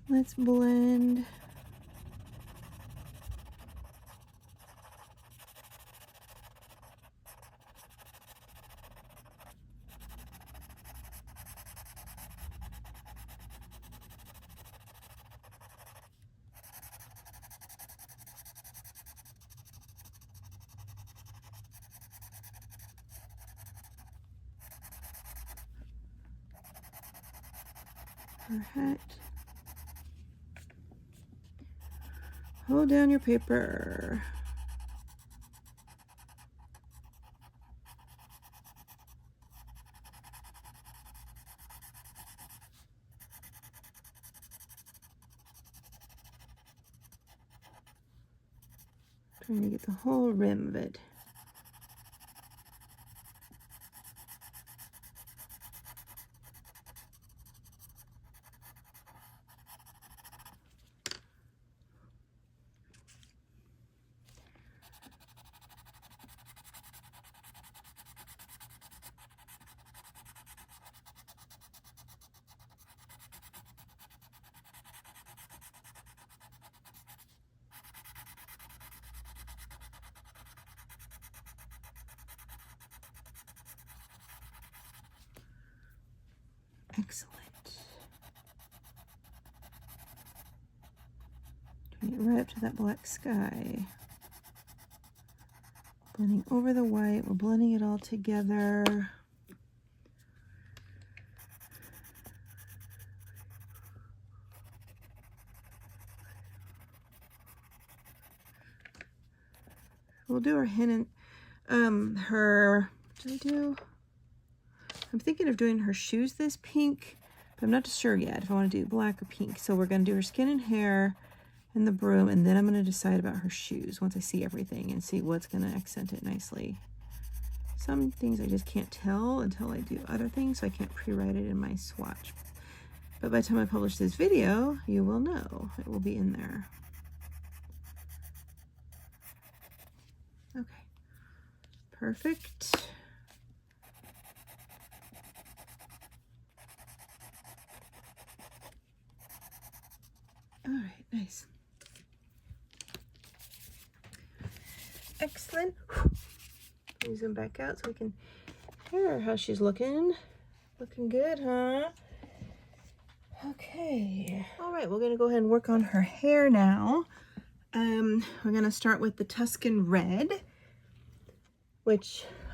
A: Let's blend. Our hat. Hold down your paper. Trying to get the whole rim of it. Excellent. Bring it right up to that black sky. Blending over the white, we're blending it all together. We'll do our henna, what did I do? I'm thinking of doing her shoes this pink, but I'm not sure yet if I want to do black or pink. So we're going to do her skin and hair and the broom, and then I'm going to decide about her shoes once I see everything and see what's going to accent it nicely. Some things I just can't tell until I do other things, so I can't pre-write it in my swatch. But by the time I publish this video, you will know. It will be in there. Okay, perfect. All right, nice. Excellent. Let me zoom back out so we can hear how she's looking. Looking good, huh? Okay. All right, we're gonna go ahead and work on her hair now. We're gonna start with the Tuscan Red,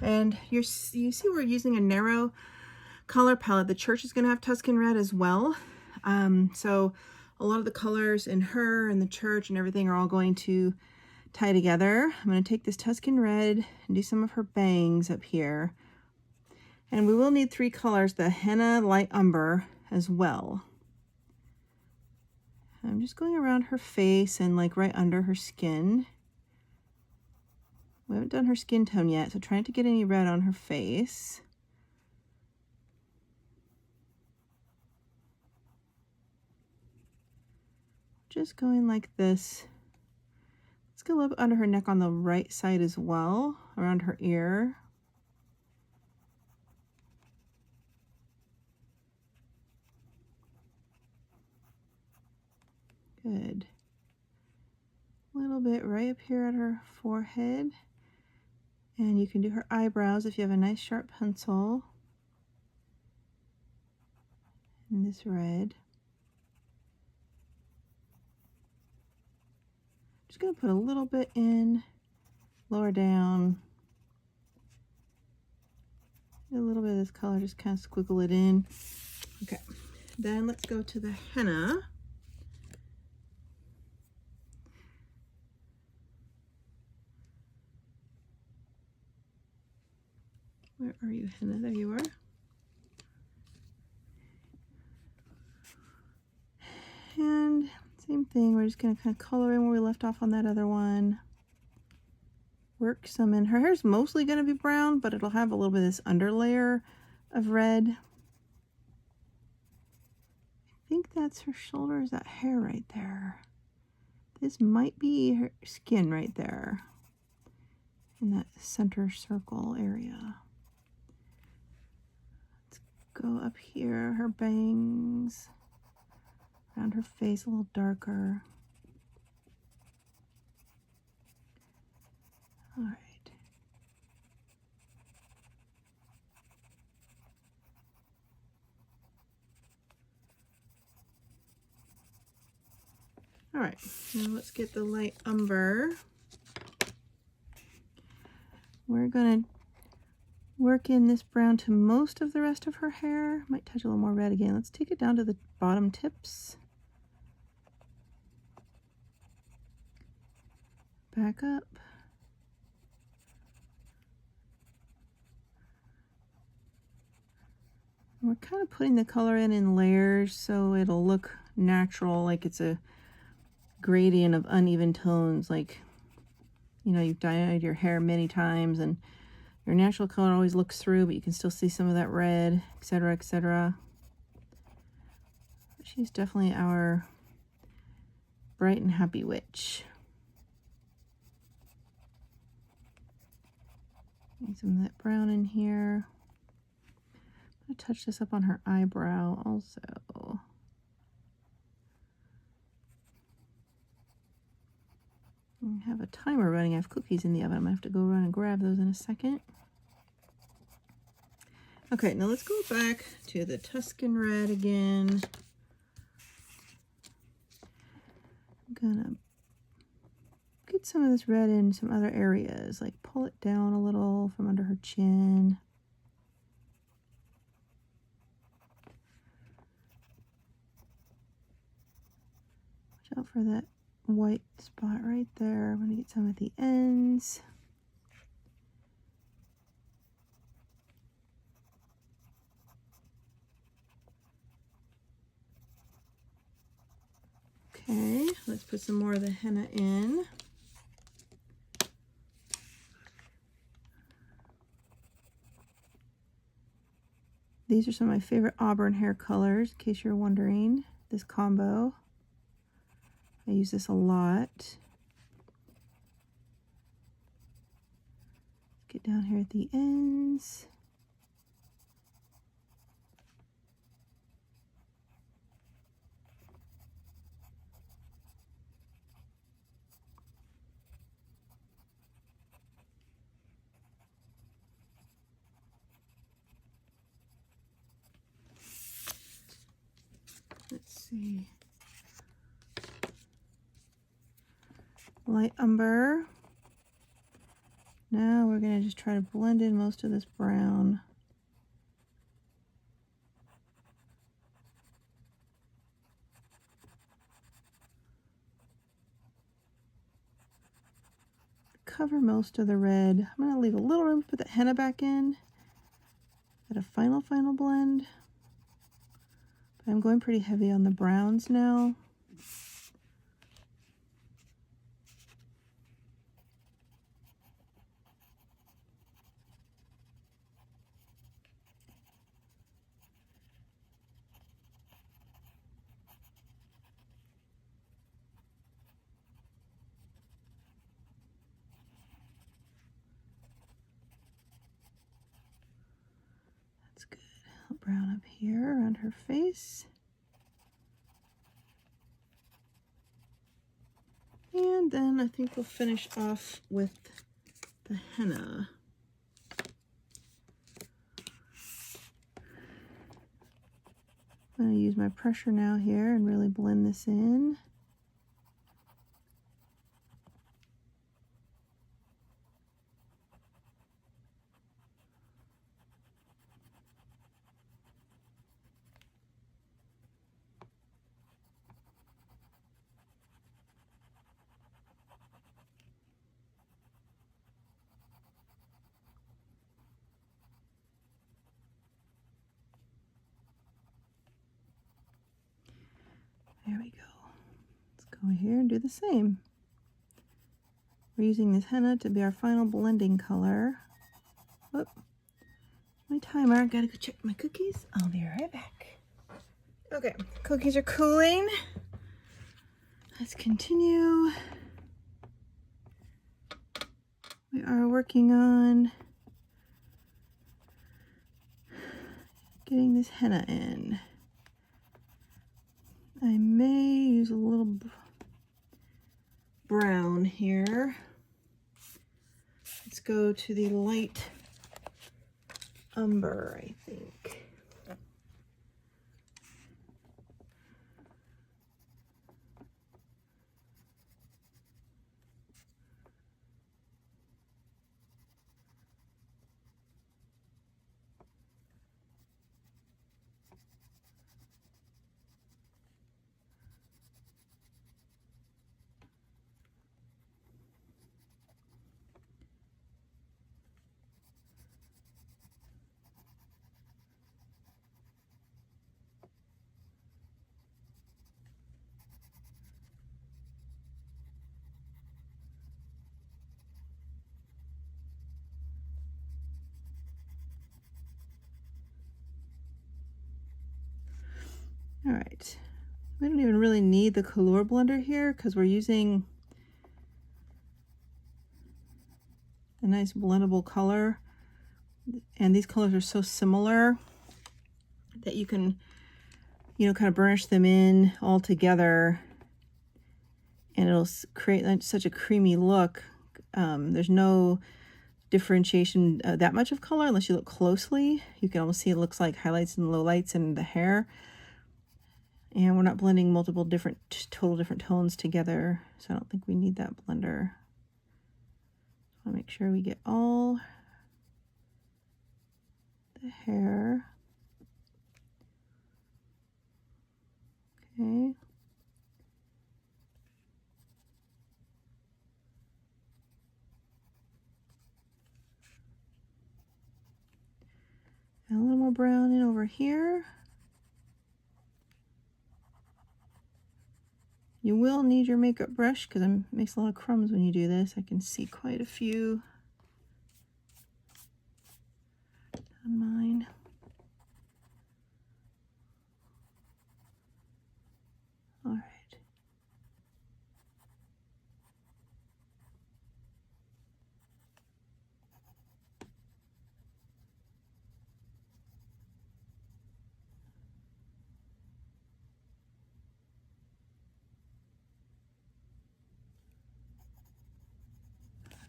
A: and you see we're using a narrow color palette. The church is gonna have Tuscan Red as well. So a lot of the colors in her and the church and everything are all going to tie together. I'm going to take this Tuscan Red and do some of her bangs up here. And we will need 3 colors, the henna light umber as well. I'm just going around her face and like right under her skin. We haven't done her skin tone yet, so trying to get any red on her face. Just going like this. Let's go a little bit under her neck on the right side as well, around her ear. Good. A little bit right up here at her forehead. And you can do her eyebrows if you have a nice sharp pencil. And this red. Just going to put a little bit in, lower down. A little bit of this color, just kind of squiggle it in. Okay, then let's go to the henna. Where are you, henna? There you are. And same thing, we're just going to kind of color in where we left off on that other one. Work some in. Her hair's mostly going to be brown, but it'll have a little bit of this underlayer of red. I think that's her shoulder. Is that hair right there? This might be her skin right there in that center circle area. Let's go up here, her bangs, around her face a little darker. All right. All right, now let's get the light umber. We're gonna work in this brown to most of the rest of her hair. Might touch a little more red again. Let's take it down to the bottom tips. Back up. We're kind of putting the color in layers so it'll look natural, like it's a gradient of uneven tones, like, you know, you've dyed your hair many times and your natural color always looks through, but you can still see some of that red, etc., etc. She's definitely our bright and happy witch. Need some of that brown in here. I'm going to touch this up on her eyebrow also. I have a timer running. I have cookies in the oven. I'm going to have to go run and grab those in a second. Okay, now let's go back to the Tuscan Red again. I'm going to get get some of this red in some other areas, like pull it down a little from under her chin. Watch out for that white spot right there. I'm going to get some at the ends. Okay, let's put some more of the henna in. These are some of my favorite auburn hair colors, in case you're wondering, this combo. I use this a lot. Get down here at the ends. Let's see. Light umber. Now we're going to just try to blend in most of this brown. Cover most of the red. I'm going to leave a little room to put the henna back in at a final blend. But I'm going pretty heavy on the browns now. That's good. A little brown up here around her face. And then I think we'll finish off with the henna. I'm going to use my pressure now here and really blend this in. There we go. Let's go here and do the same. We're using this henna to be our final blending color. Whoop. My timer. I gotta go check my cookies. I'll be right back. Okay, cookies are cooling. Let's continue. We are working on getting this henna in. I may use a little brown here. Let's go to the light umber, I think. All right, we don't even really need the color blender here because we're using a nice blendable color, and these colors are so similar that you can, you know, kind of burnish them in all together and it'll create such a creamy look. There's no differentiation that much of color unless you look closely. You can almost see it looks like highlights and lowlights in the hair. And we're not blending multiple total different tones together, so I don't think we need that blender. I'll make sure we get all the hair. Okay. And a little more brown in over here. You will need your makeup brush because it makes a lot of crumbs when you do this. I can see quite a few on mine. All right.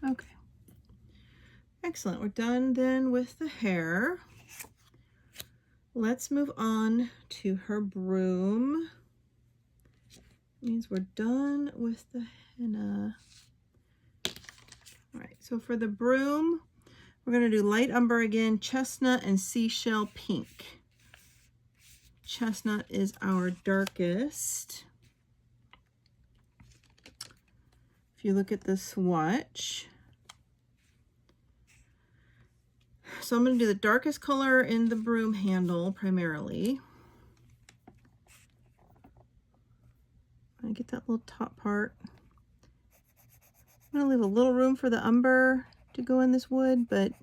A: Okay. Excellent. We're done then with the hair. Let's move on to her broom. Means we're done with the henna. All right, so for the broom, we're going to do light umber again, chestnut and seashell pink. Chestnut is our darkest. If you look at the swatch, so I'm going to do the darkest color in the broom handle primarily. I'm going to get that little top part. I'm going to leave a little room for the umber to go in this wood, but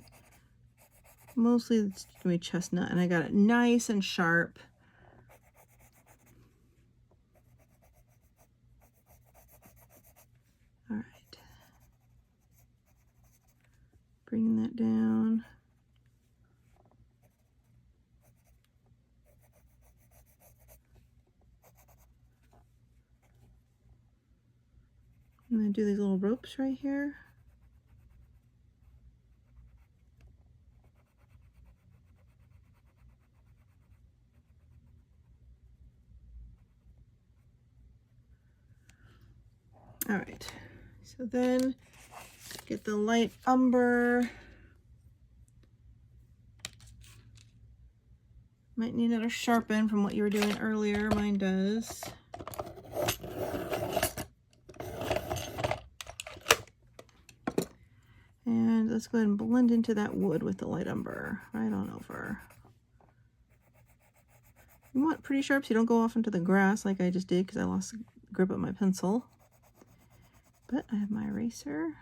A: mostly it's going to be chestnut, and I got it nice and sharp. All right. Bringing that down. I'm going to do these little ropes right here. All right, so then get the light umber. Might need another sharpen from what you were doing earlier. Mine does. And let's go ahead and blend into that wood with the light umber right on over. You want pretty sharp so you don't go off into the grass like I just did because I lost grip of my pencil. But I have my eraser.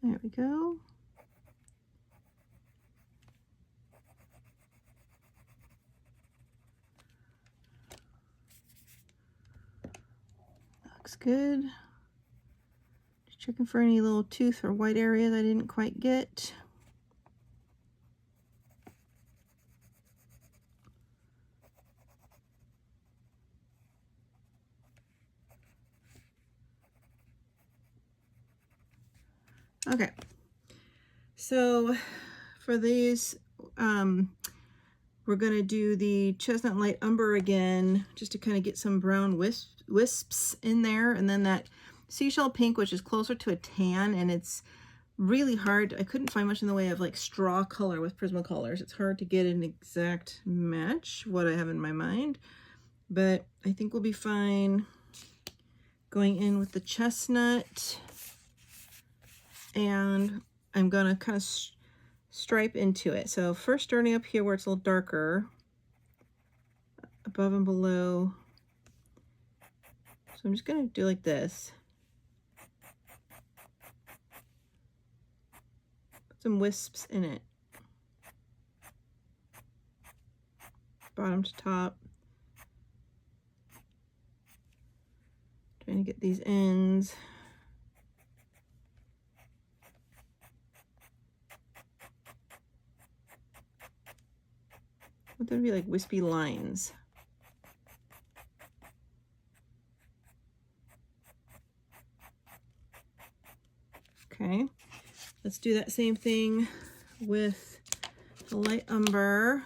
A: There we go. Looks good. Just checking for any little tooth or white areas I didn't quite get. Okay, so for these, we're going to do the chestnut light umber again, just to kind of get some brown wisps in there, and then that seashell pink, which is closer to a tan, and it's really hard. I couldn't find much in the way of like straw color with Prismacolors. It's hard to get an exact match, what I have in my mind, but I think we'll be fine going in with the chestnut. And I'm going to kind of stripe into it. So first starting up here where it's a little darker, above and below. So I'm just going to do like this. Put some wisps in it. Bottom to top. Trying to get these ends. There'd be like wispy lines. Okay, let's do that same thing with the light umber.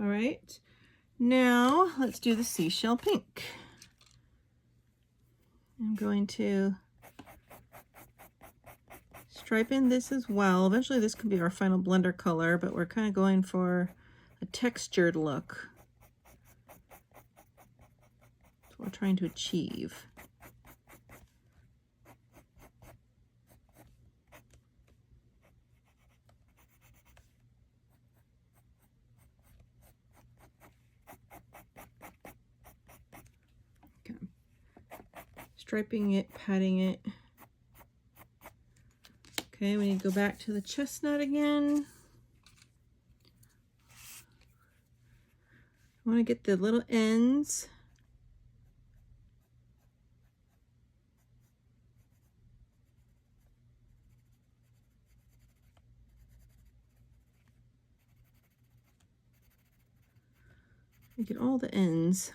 A: All right, now let's do the seashell pink. I'm going to stripe in this as well. Eventually this could be our final blender color, but we're kind of going for a textured look. That's what we're trying to achieve. Okay. Striping it, patting it. Okay, we need to go back to the chestnut again. I want to get the little ends. Get all the ends.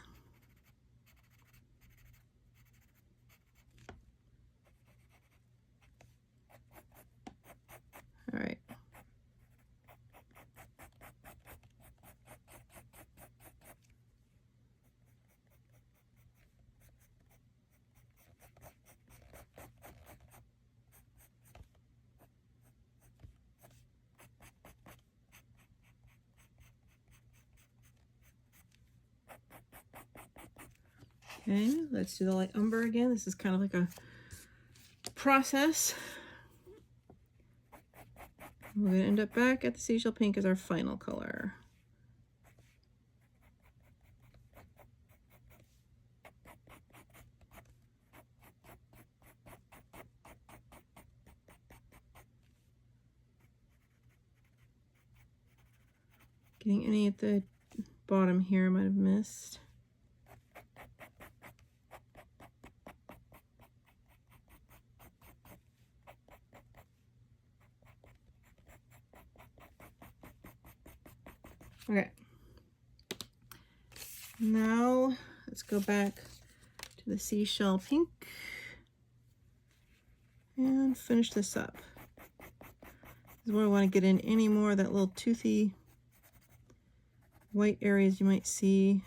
A: All right. Okay, let's do the light umber again. This is kind of like a process. We're going to end up back at the seashell pink as our final color. Getting any at the bottom here I might have missed. Okay, now let's go back to the seashell pink and finish this up. This is where I want to get in any more of that little toothy white areas you might see.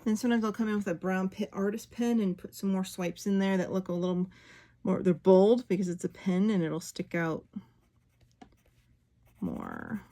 A: And sometimes I'll come in with a brown Pit Artist pen and put some more swipes in there that look a little more, they're bold because it's a pen and it'll stick out more.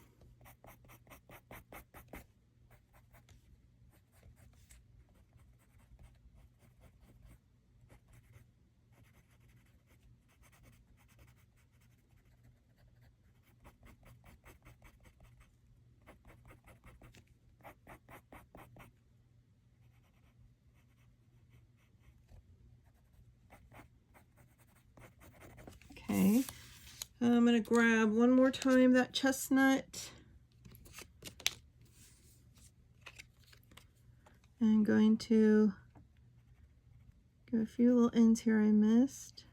A: Okay, I'm going to grab one more time that chestnut. I'm going to give a few little ends here I missed.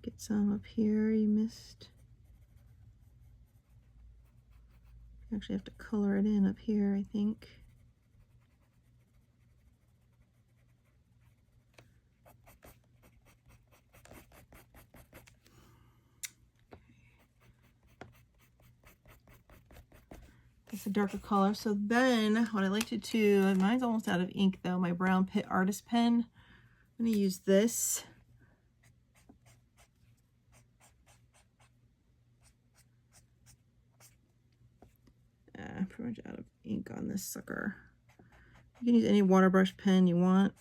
A: Get some up here you missed. You actually have to color it in up here, I think. It's a darker color. So then what I like to do, mine's almost out of ink though, my brown Pit Artist pen. I'm going to use this. much out of ink on this sucker. You can use any water brush pen you want.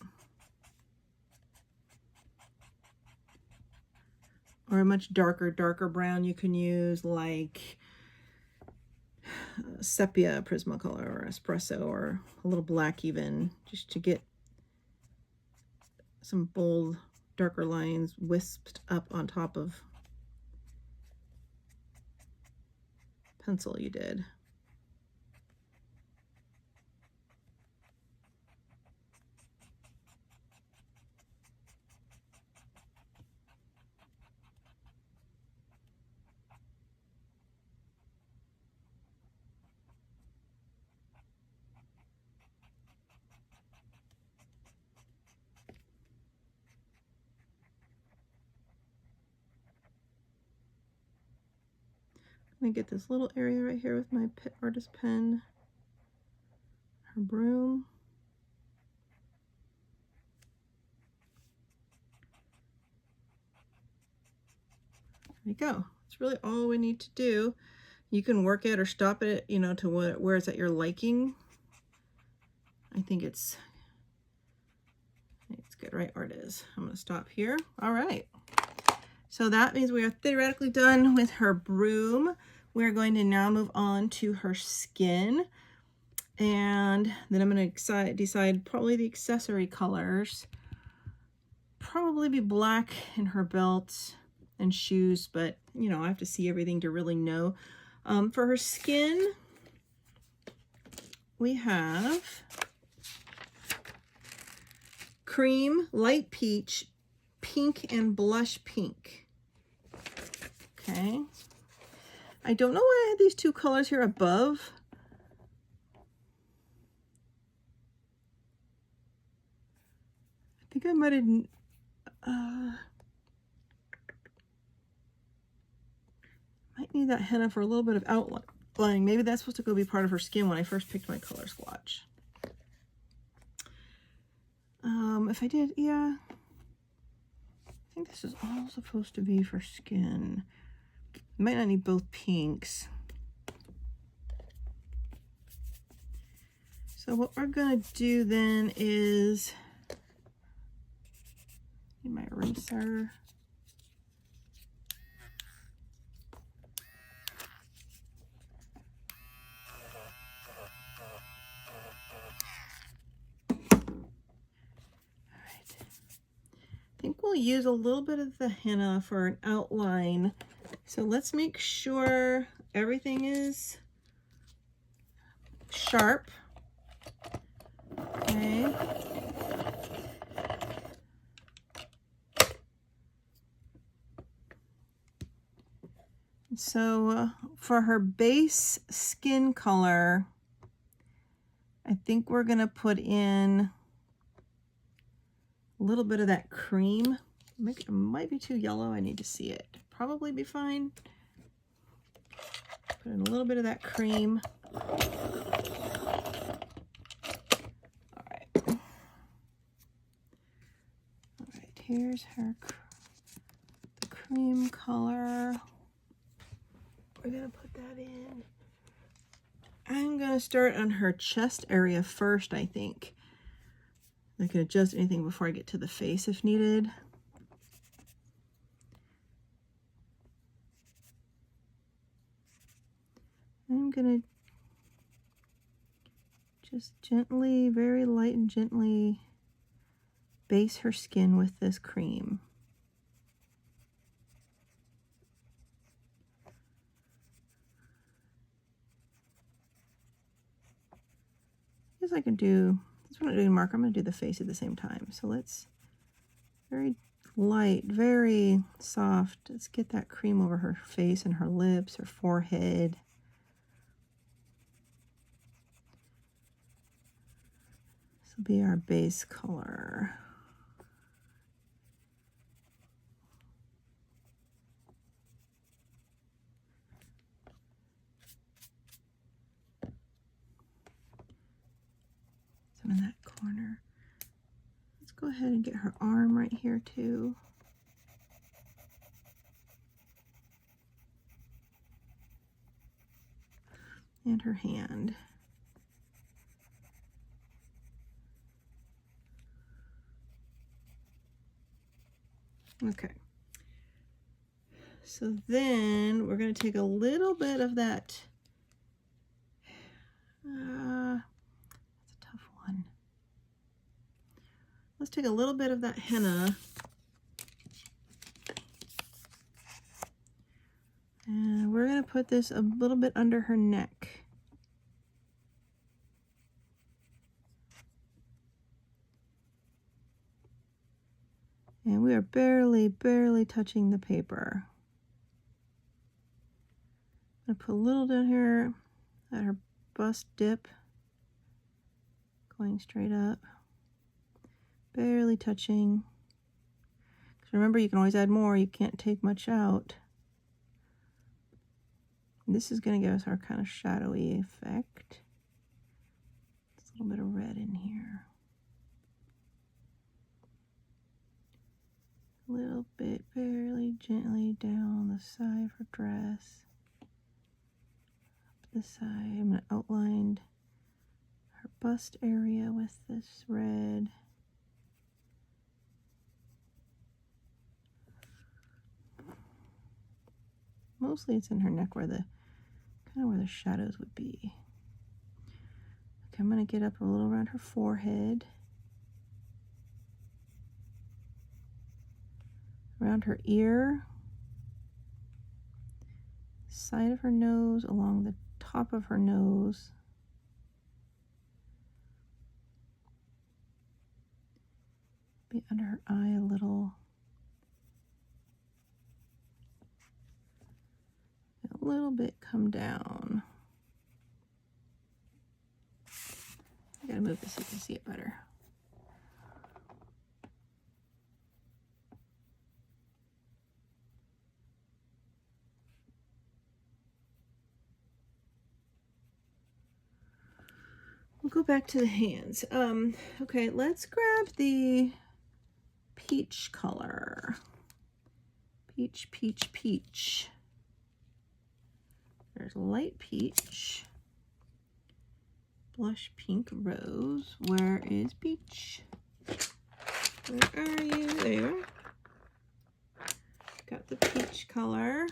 A: Or a much darker brown you can use, like sepia Prismacolor or espresso, or a little black even, just to get some bold, darker lines wisped up on top of pencil you did. Let me get this little area right here with my artist pen, her broom. There you go. It's really all we need to do. You can work it or stop it, you know, to where it's at your liking. I think it's good right where it is. I'm going to stop here. All right. So that means we are theoretically done with her broom. We're going to now move on to her skin. And then I'm going to decide probably the accessory colors. Probably be black in her belt and shoes, but you know, I have to see everything to really know. For her skin, we have cream, light peach, pink, and blush pink. Okay. I don't know why I had these two colors here above. I think I might have might need that henna for a little bit of outlining. Maybe that's supposed to go be part of her skin when I first picked my color swatch. If I did, yeah. I think this is all supposed to be for skin. Might not need both pinks. So what we're gonna do then is need my eraser. I think we'll use a little bit of the henna for an outline. So let's make sure everything is sharp. Okay. So for her base skin color, I think we're going to put in a little bit of that cream. It might be too yellow. I need to see it. Probably be fine. Put in a little bit of that cream. All right. All right, here's her the cream color. We're gonna put that in. I'm gonna start on her chest area first, I think. I can adjust anything before I get to the face if needed. I'm gonna just gently, very light and gently base her skin with this cream. I guess I can do, that's what I'm doing, marker. I'm going to do the face at the same time. So let's, very light, very soft. Let's get that cream over her face and her lips, her forehead. This will be our base color. Some in that corner. Let's go ahead and get her arm right here too. And her hand. Okay. So then we're going to take a little bit of that. That's a tough one. Let's take a little bit of that henna. And we're going to put this a little bit under her neck. And we are barely touching the paper. I'm going to put a little down here at her bust dip, going straight up, barely touching. Because remember, you can always add more, you can't take much out. And this is going to give us our kind of shadowy effect. There's a little bit of red in here. A little bit, barely gently down the side of her dress. Up the side, I'm going to outline her bust area with this red. Mostly it's in her neck where the, kind of where the shadows would be. Okay, I'm going to get up a little around her forehead. Around her ear, side of her nose, along the top of her nose, be under her eye a little, a little bit come down. I gotta move this so you can see it better. We'll go back to the hands. Okay, let's grab the peach color. Peach, peach, peach. There's light peach. Blush pink rose. Where is peach? Where are you? There you are. Got the peach color.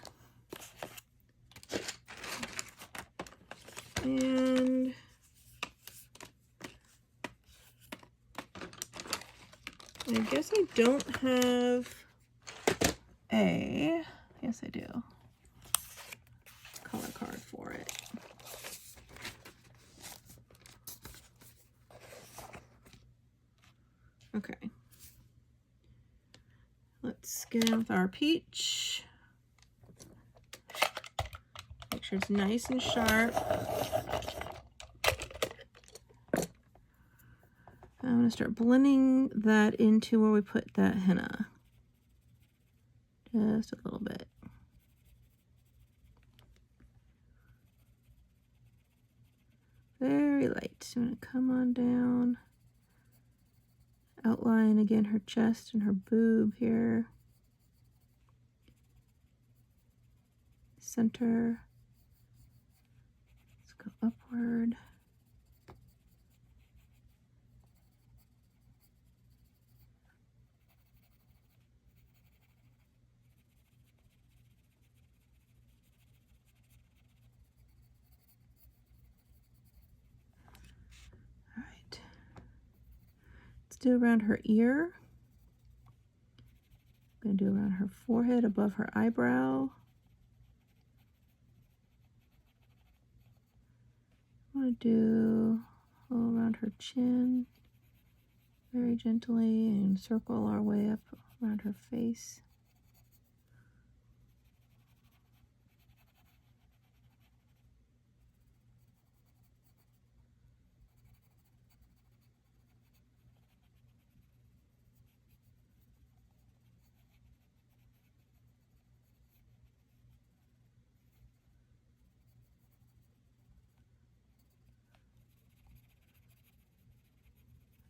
A: And I guess I don't have a, yes I do, color card for it. Okay. Let's get in with our peach. Make sure it's nice and sharp. I'm going to start blending that into where we put that henna. Just a little bit. Very light. I'm going to come on down. Outline again her chest and her boob here. Center. Let's go upward. Do around her ear. I'm going to do around her forehead, above her eyebrow. I want to do all around her chin, very gently, and circle our way up around her face.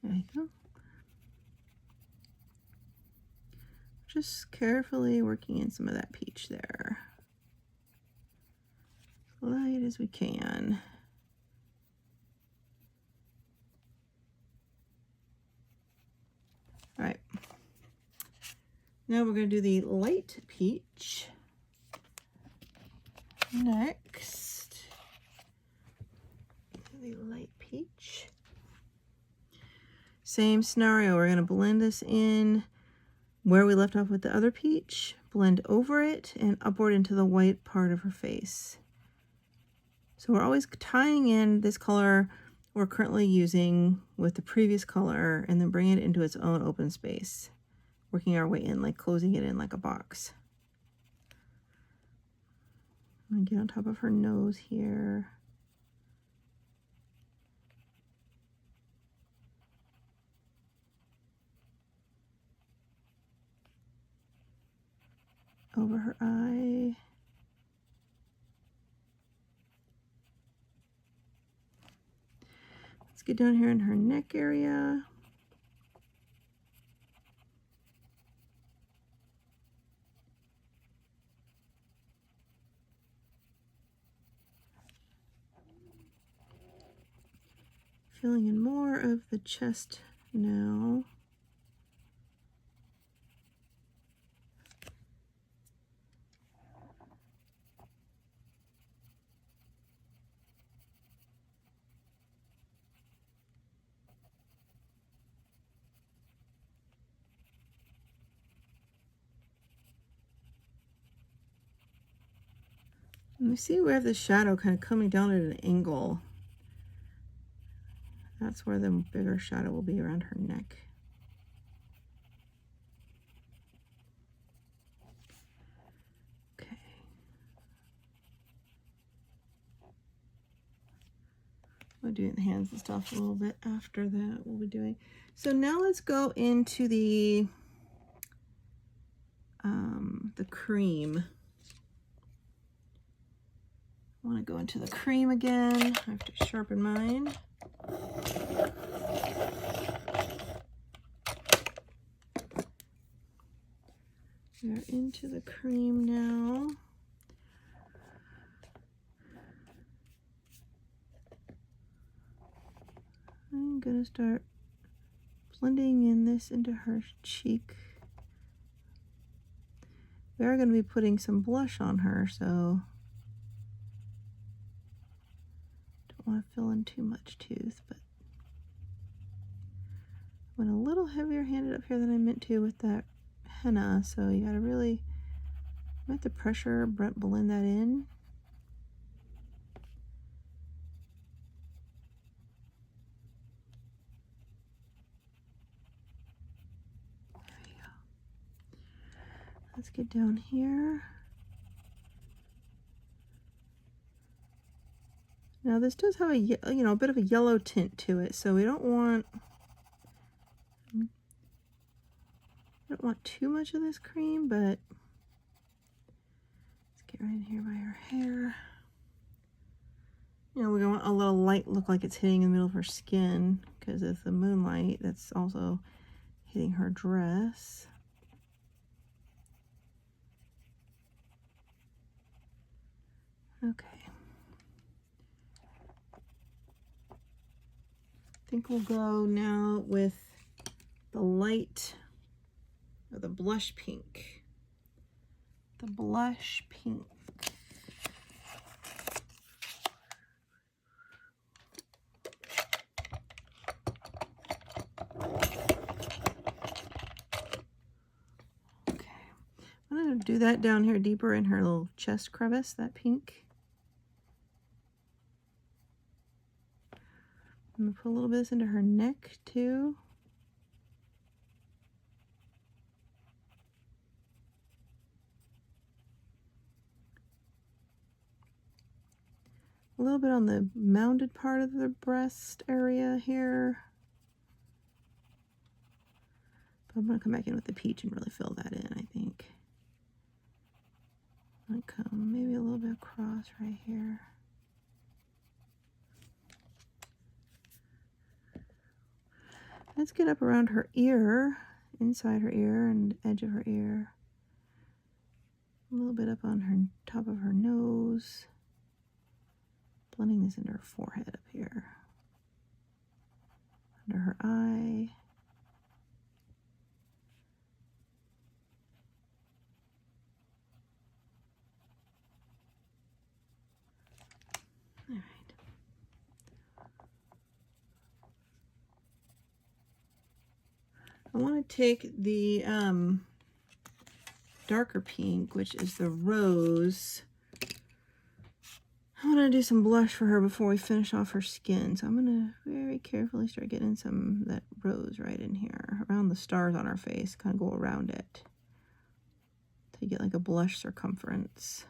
A: There you go. Just carefully working in some of that peach there. As light as we can. All right. Now we're going to do the light peach. Next, the light peach. Same scenario, we're going to blend this in where we left off with the other peach, blend over it and upward into the white part of her face. So we're always tying in this color we're currently using with the previous color and then bringing it into its own open space, working our way in, like closing it in like a box. I'm gonna get on top of her nose here. Over her eye. Let's get down here in her neck area. Filling in more of the chest now. And we see we have the shadow kind of coming down at an angle. That's where the bigger shadow will be, around her neck. Okay. We'll do the hands and stuff a little bit after that. We'll be doing. So now let's go into the cream. I want to go into the cream again. I have to sharpen mine. We're into the cream now. I'm gonna start blending in this into her cheek. We are gonna be putting some blush on her, so don't want to fill in too much tooth, but I went a little heavier handed up here than I meant to with that henna, so you gotta really let the pressure blend that in. There we go. Let's get down here. Now this does have a a bit of a yellow tint to it, so we don't want too much of this cream, but let's get right in here by her hair. We want a little light look like it's hitting in the middle of her skin because of the moonlight that's also hitting her dress. Okay. I think we'll go now with the light, or the blush pink. The blush pink. Okay. I'm going to do that down here deeper in her little chest crevice, that pink. I'm going to put a little bit of this into her neck too. A little bit on the mounded part of the breast area here. But I'm going to come back in with the peach and really fill that in, I think. Might come maybe a little bit across right here. Let's get up around her ear, inside her ear and edge of her ear. A little bit up on her top of her nose. Blending this into her forehead up here. Under her eye. I want to take the darker pink, which is the rose. I want to do some blush for her before we finish off her skin. So I'm going to very carefully start getting some of that rose right in here, around the stars on her face, kind of go around it to get like a blush circumference.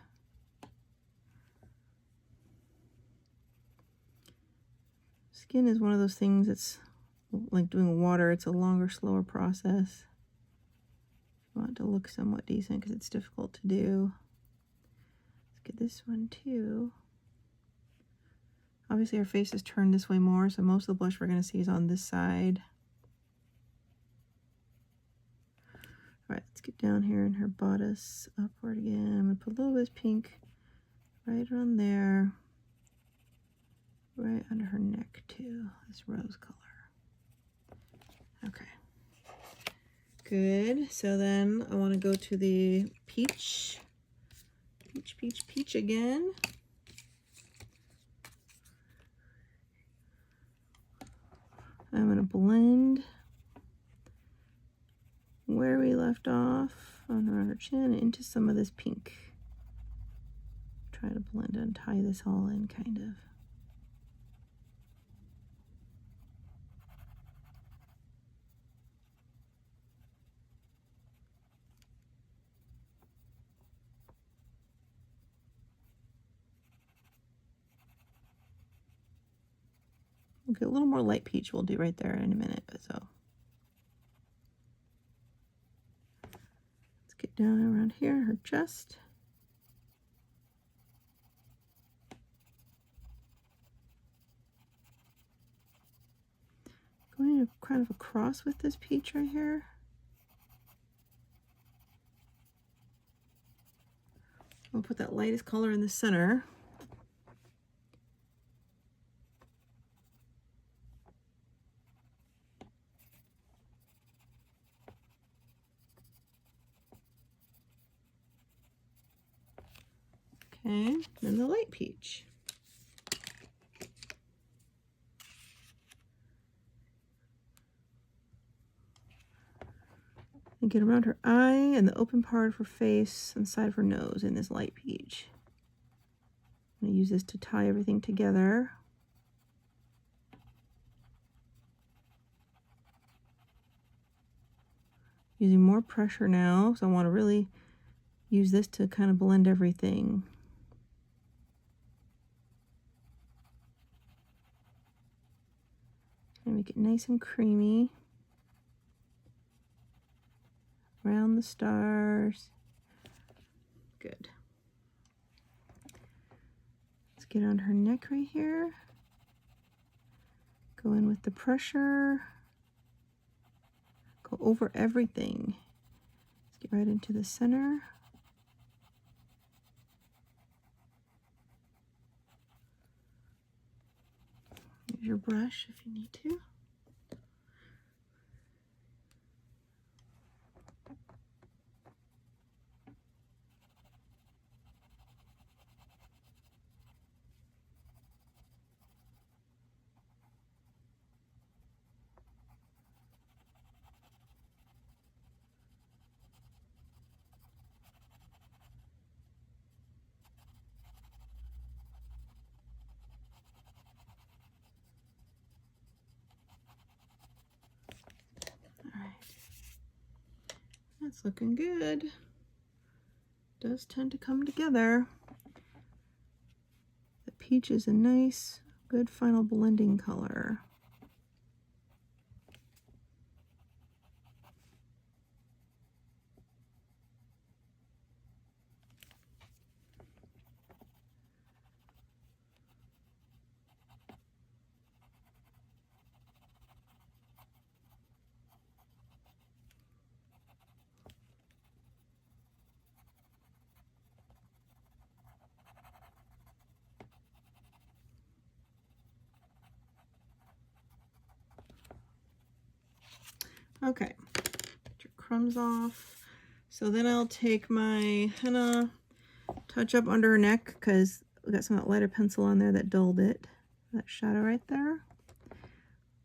A: Skin is one of those things that's like doing water. It's a longer, slower process. You want it to look somewhat decent because it's difficult to do. Let's get this one too. Obviously her face is turned this way more, so most of the blush we're going to see is on this side. All right, let's get down here in her bodice, upward again. I'm going to put a little bit of pink right around there, right under her neck too, this rose color. Okay, good. So then I want to go to the peach. Peach again. I'm going to blend where we left off on around her chin into some of this pink. Try to blend and tie this all in, kind of. Okay, a little more light peach we'll do right there in a minute, but so. Let's get down around here, her chest. Going kind of across with this peach right here. We'll put that lightest color in the center. Okay, then the light peach. And get around her eye and the open part of her face and side of her nose in this light peach. I'm going to use this to tie everything together. Using more pressure now, so I want to really use this to kind of blend everything. And make it nice and creamy around the stars. Good. Let's get on her neck right here. Go in with the pressure. Go over everything. Let's get right into the center. Use your brush if you need to. That's looking good. Does tend to come together. The peach is a nice, good final blending color. Okay, get your crumbs off. So then I'll take my henna, touch up under her neck because we got some of that lighter pencil on there that dulled it. That shadow right there. A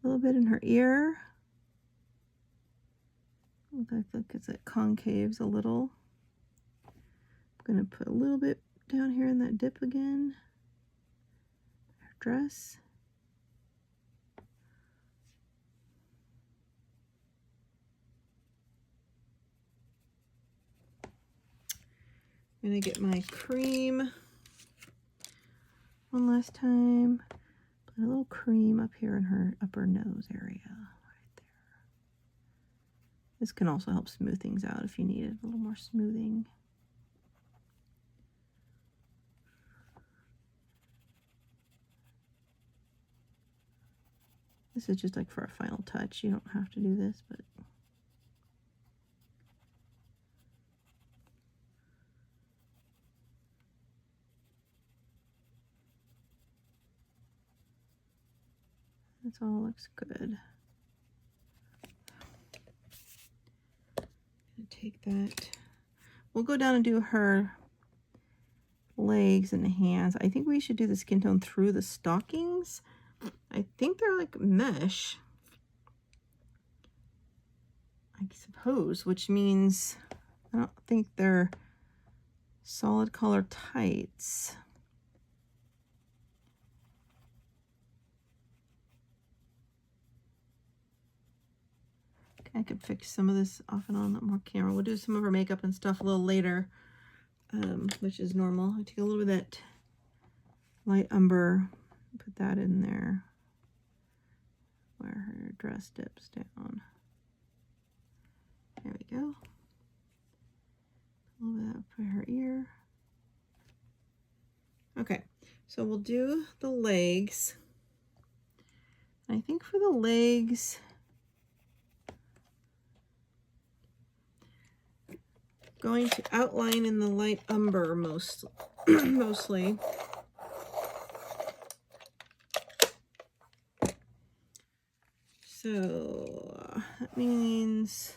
A: little bit in her ear. Look, it concaves a little. I'm gonna put a little bit down here in that dip again. Her dress. I'm gonna get my cream one last time. Put a little cream up here in her upper nose area, right there. This can also help smooth things out if you needed a little more smoothing. This is just like for a final touch. You don't have to do this, but this all looks good. Take that. We'll go down and do her legs and hands. I think we should do the skin tone through the stockings. I think they're like mesh, I suppose, which means I don't think they're solid color tights. I could fix some of this off and on more camera. We'll do some of her makeup and stuff a little later, which is normal. I take a little bit of that light umber, put that in there where her dress dips down. There we go. A little bit up for her ear. Okay, so we'll do the legs. I think for the legs, going to outline in the light umber mostly. So that means